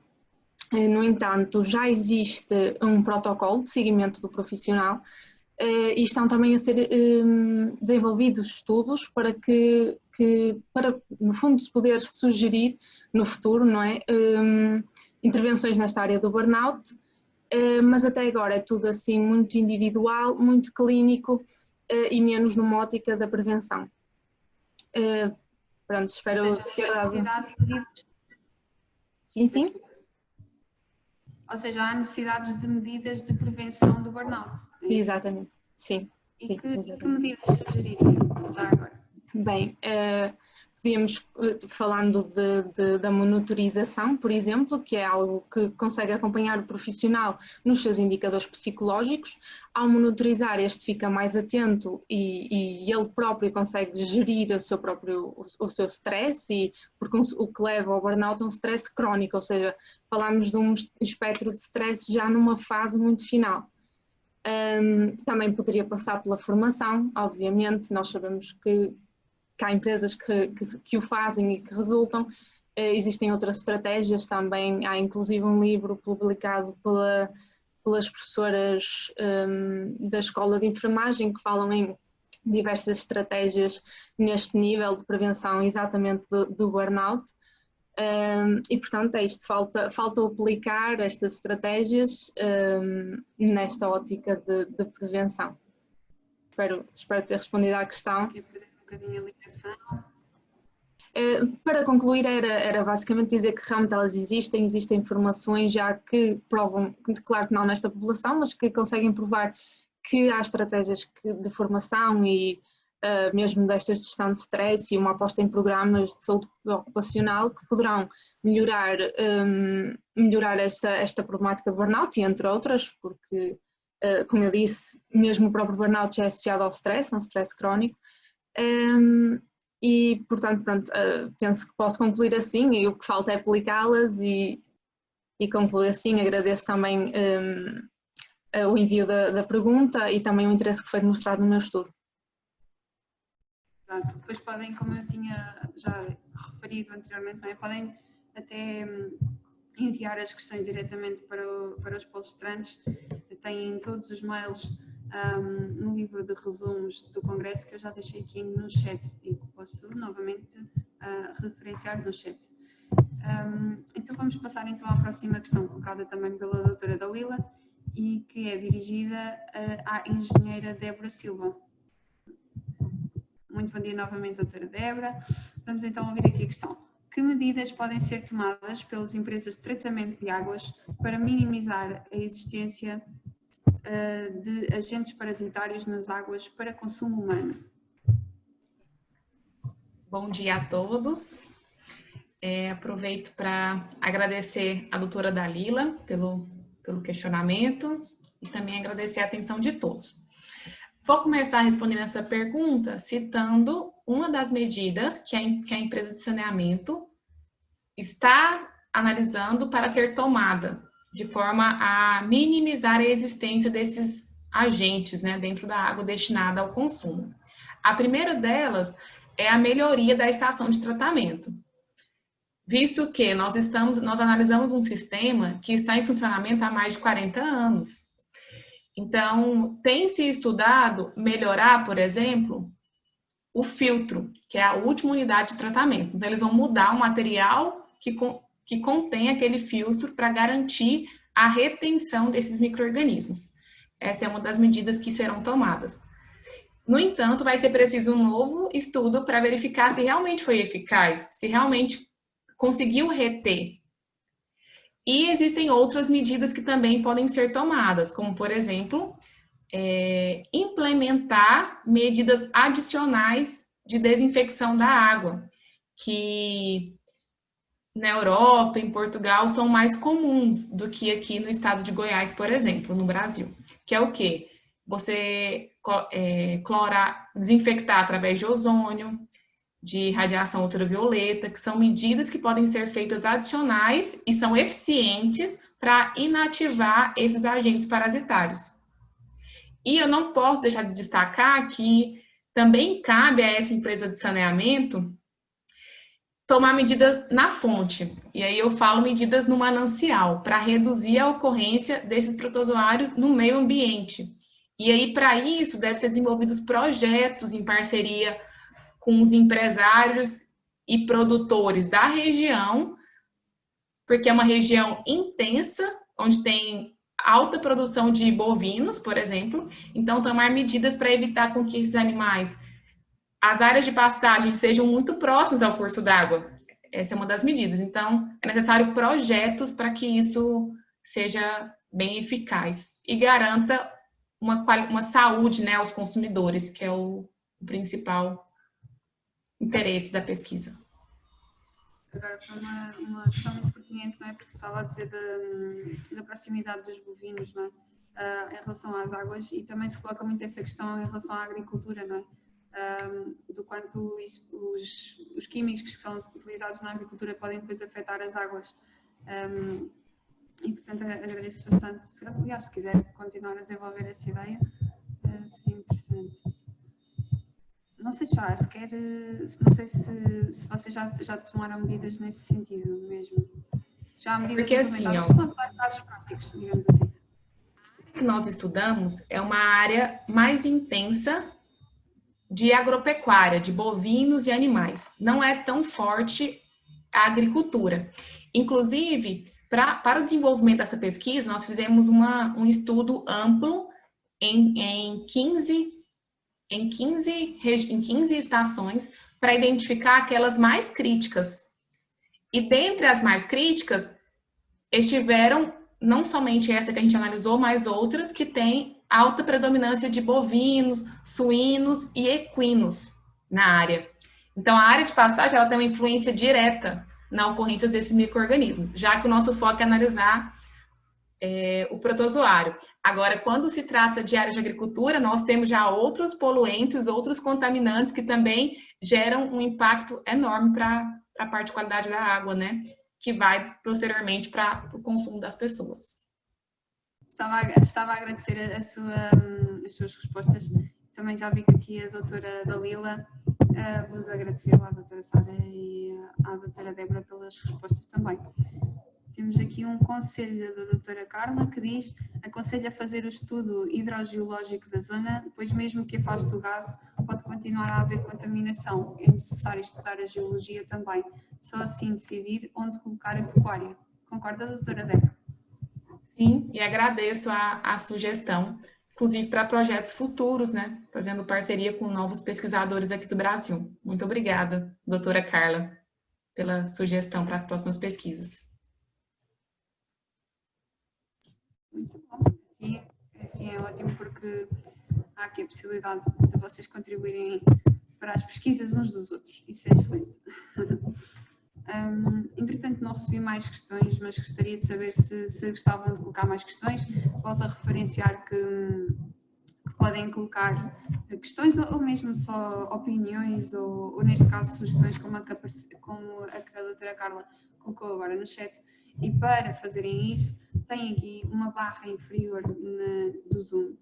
no entanto, já existe um protocolo de seguimento do profissional e estão também a ser desenvolvidos estudos para no fundo, se poder sugerir no futuro, não é, intervenções nesta área do burnout, mas até agora é tudo assim muito individual, muito clínico e menos numa ótica da prevenção. Pronto, espero ter dado... Sim, sim. Ou seja, há necessidades de medidas de prevenção do burnout. Exatamente, sim. E que medidas sugeriria já agora? Bem, podíamos, falando da monitorização, por exemplo, que é algo que consegue acompanhar o profissional nos seus indicadores psicológicos. Ao monitorizar, este fica mais atento e ele próprio consegue gerir o seu stress, porque o que leva ao burnout é um stress crónico, ou seja, falamos de um espectro de stress já numa fase muito final. Também poderia passar pela formação, obviamente, nós sabemos que há empresas que o fazem e que resultam. Existem outras estratégias também, há inclusive um livro publicado pelas professoras da Escola de Enfermagem que falam em diversas estratégias neste nível de prevenção exatamente do burnout. E portanto é isto, falta aplicar estas estratégias nesta ótica de prevenção. Espero ter respondido à questão. Bocadinho a ligação. Para concluir, era basicamente dizer que realmente elas existem informações já que provam, claro que não nesta população, mas que conseguem provar que há estratégias de formação e mesmo destas de gestão de stress e uma aposta em programas de saúde ocupacional que poderão melhorar esta problemática de burnout, e entre outras, porque, como eu disse, mesmo o próprio burnout já é associado ao stress, a um stress crónico. E portanto, pronto, penso que posso concluir assim, e o que falta é aplicá-las e concluir assim. Agradeço também o envio da pergunta e também o interesse que foi demonstrado no meu estudo. Depois podem, como eu tinha já referido anteriormente, não é? Podem até enviar as questões diretamente para os palestrantes. Têm todos os mails no livro de resumos do Congresso que eu já deixei aqui no chat e que posso novamente referenciar no chat. Então vamos passar então à próxima questão colocada também pela doutora Dalila e que é dirigida à engenheira Débora Silva. Muito bom dia novamente, doutora Débora. Vamos então ouvir aqui a questão. Que medidas podem ser tomadas pelas empresas de tratamento de águas para minimizar a existência de agentes parasitários nas águas para consumo humano? Bom dia a todos. Aproveito para agradecer a doutora Dalila pelo questionamento e também agradecer a atenção de todos. Vou começar respondendo essa pergunta citando uma das medidas que a empresa de saneamento está analisando para ser tomada, de forma a minimizar a existência desses agentes, né, dentro da água destinada ao consumo. A primeira delas é a melhoria da estação de tratamento, visto que nós analisamos um sistema que está em funcionamento há mais de 40 anos. Então, tem se estudado melhorar, por exemplo, o filtro, que é a última unidade de tratamento. Então, eles vão mudar o material que contém aquele filtro para garantir a retenção desses micro-organismos. Essa é uma das medidas que serão tomadas. No entanto, vai ser preciso um novo estudo para verificar se realmente foi eficaz, se realmente conseguiu reter. E existem outras medidas que também podem ser tomadas, como, por exemplo, implementar medidas adicionais de desinfecção da água, que na Europa, em Portugal, são mais comuns do que aqui no estado de Goiás, por exemplo, no Brasil. Que é o quê? Você desinfectar através de ozônio, de radiação ultravioleta, que são medidas que podem ser feitas adicionais e são eficientes para inativar esses agentes parasitários. E eu não posso deixar de destacar que também cabe a essa empresa de saneamento tomar medidas na fonte. E aí eu falo medidas no manancial, para reduzir a ocorrência desses protozoários no meio ambiente. E aí, para isso, devem ser desenvolvidos projetos em parceria com os empresários e produtores da região, porque é uma região intensa, onde tem alta produção de bovinos, por exemplo. Então, tomar medidas para evitar com que esses animais, as áreas de pastagem sejam muito próximas ao curso d'água. Essa é uma das medidas. Então, é necessário projetos para que isso seja bem eficaz e garanta uma saúde, né, aos consumidores, que é o principal interesses da pesquisa. Agora, para uma questão muito pertinente, não é? Porque estava a dizer da proximidade dos bovinos, não é? Em relação às águas, e também se coloca muito essa questão em relação à agricultura, não é? Do quanto os químicos que são utilizados na agricultura podem depois afetar as águas. E, portanto, agradeço bastante. Aliás, se quiser continuar a desenvolver essa ideia, seria interessante. Não sei não sei se vocês já tomaram medidas nesse sentido mesmo. Já há medidas implementadas, assim, são casos práticos, digamos assim. A área que nós estudamos é uma área mais intensa de agropecuária, de bovinos e animais. Não é tão forte a agricultura. Inclusive, para o desenvolvimento dessa pesquisa, nós fizemos um estudo amplo em 15 estações para identificar aquelas mais críticas. E dentre as mais críticas, estiveram não somente essa que a gente analisou, mas outras que têm alta predominância de bovinos, suínos e equinos na área. Então, a área de pastagem ela tem uma influência direta na ocorrência desse micro-organismo, já que o nosso foco é analisar o protozoário. Agora, quando se trata de área de agricultura, nós temos já outros poluentes, outros contaminantes que também geram um impacto enorme para a parte de qualidade da água, né? Que vai posteriormente para o consumo das pessoas. Estava a agradecer as suas respostas. Também já vi que aqui a doutora Dalila vos agradeceu, à doutora Sara e à doutora Débora pelas respostas também. Temos aqui um conselho da doutora Carla que diz: aconselha a fazer o estudo hidrogeológico da zona, pois mesmo que afaste o gado, pode continuar a haver contaminação. É necessário estudar a geologia também. Só assim decidir onde colocar a pecuária. Concorda, doutora Débora? Sim, e agradeço a sugestão, inclusive para projetos futuros, né? Fazendo parceria com novos pesquisadores aqui do Brasil. Muito obrigada, doutora Carla, pela sugestão para as próximas pesquisas. Muito bom. Assim é ótimo, porque há aqui a possibilidade de vocês contribuírem para as pesquisas uns dos outros. Isso é excelente. Entretanto, não recebi mais questões, mas gostaria de saber se gostavam de colocar mais questões. Volto a referenciar que podem colocar questões ou mesmo só opiniões ou neste caso, sugestões como a que a doutora Carla colocou agora no chat. E para fazerem isso, têm aqui uma barra inferior do Zoom,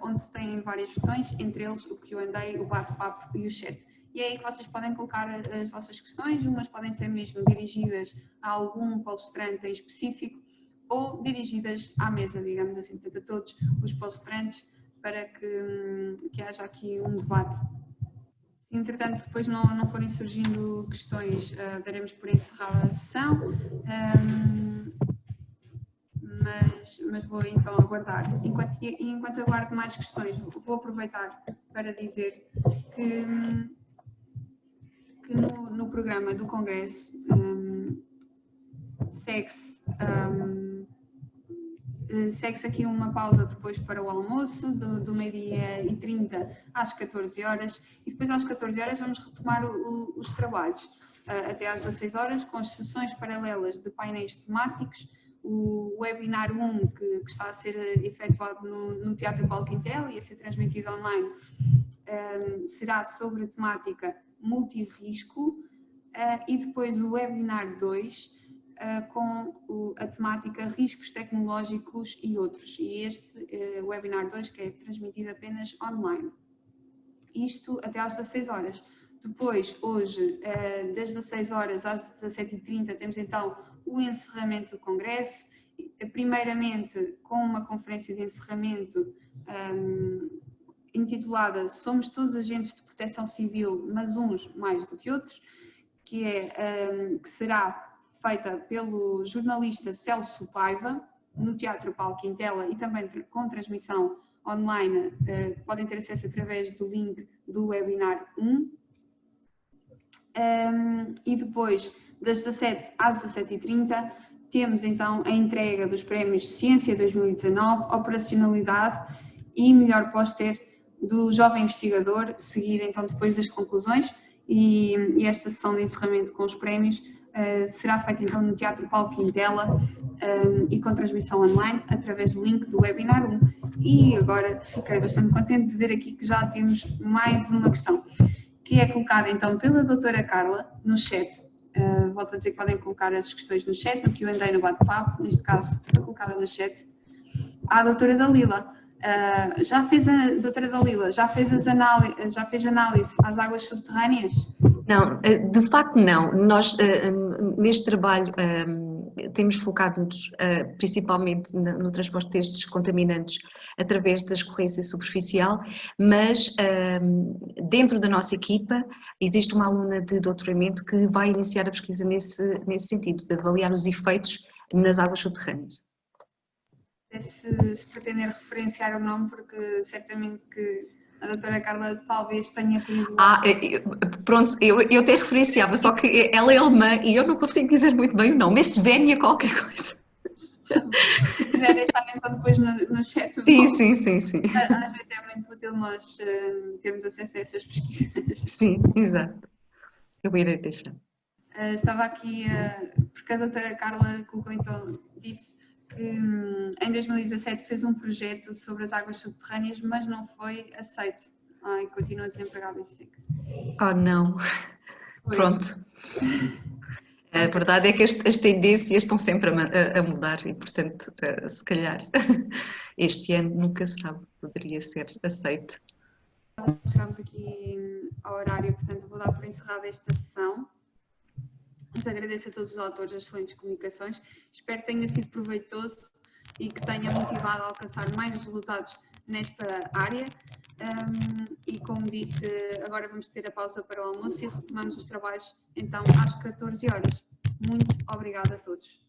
onde têm vários botões, entre eles o Q&A, o bate-papo e o chat. E é aí que vocês podem colocar as vossas questões. Umas podem ser mesmo dirigidas a algum palestrante em específico ou dirigidas à mesa, digamos assim, portanto a todos os palestrantes, para que haja aqui um debate. Se entretanto depois não forem surgindo questões, daremos por encerrada a sessão, mas vou então aguardar. Enquanto aguardo mais questões, vou aproveitar para dizer que no programa do Congresso segue-se aqui uma pausa depois para o almoço, do meio-dia e 30 às 14 horas, e depois às 14 horas vamos retomar os trabalhos, até às 16 horas, com as sessões paralelas de painéis temáticos. O webinar 1, que está a ser efetuado no Teatro Paulo Quintela e a ser transmitido online, será sobre a temática multirrisco, e depois o webinar 2, com a temática riscos tecnológicos e outros. E este webinar 2 que é transmitido apenas online. Isto até às 16 horas. Depois, hoje, das 16 horas às 17h30, temos então o encerramento do Congresso, primeiramente com uma conferência de encerramento intitulada Somos Todos Agentes de Proteção Civil, mas uns mais do que outros, que será feita pelo jornalista Celso Paiva, no Teatro Paulo Quintela, e também com transmissão online, podem ter acesso através do link do webinar 1. E depois, das 17 às 17h30, temos então a entrega dos prémios Ciência 2019, Operacionalidade e Melhor Póster do jovem investigador, seguida então depois das conclusões, e esta sessão de encerramento com os prémios será feita então no Teatro Paulo Quintela e com transmissão online através do link do webinar 1. E agora fiquei bastante contente de ver aqui que já temos mais uma questão, que é colocada então pela doutora Carla no chat. Volto a dizer que podem colocar as questões no chat, no Q&A, no bate-papo, neste caso foi colocada no chat. À doutora Dalila. Doutora Dalila, já fez análise às águas subterrâneas? Não, de facto não. Nós, neste trabalho, temos focado-nos principalmente no transporte destes contaminantes através da escorrência superficial, mas dentro da nossa equipa existe uma aluna de doutoramento que vai iniciar a pesquisa nesse sentido, de avaliar os efeitos nas águas subterrâneas. Se pretender referenciar o nome, porque certamente que a doutora Carla talvez tenha curiosidade. Pronto, eu até referenciava, só que ela é alemã e eu não consigo dizer muito bem o nome, é Svenja qualquer coisa. Se quiser deixar então depois no chat. Sim. Às vezes é muito útil nós termos acesso a essas pesquisas. Sim, exato. Eu irei deixar. Estava aqui, porque a doutora Carla colocou então, disse que em 2017 fez um projeto sobre as águas subterrâneas, mas não foi aceito. E continua desempregada em seca. Oh, não. Pois. Pronto. A verdade é que as tendências estão sempre a mudar e, portanto, se calhar este ano nunca se sabe, poderia ser aceito. Chegamos aqui ao horário, portanto vou dar por encerrada esta sessão. Mas agradeço a todos os autores das excelentes comunicações, espero que tenha sido proveitoso e que tenha motivado a alcançar mais resultados nesta área. E como disse, agora vamos ter a pausa para o almoço e retomamos os trabalhos então às 14 horas. Muito obrigada a todos.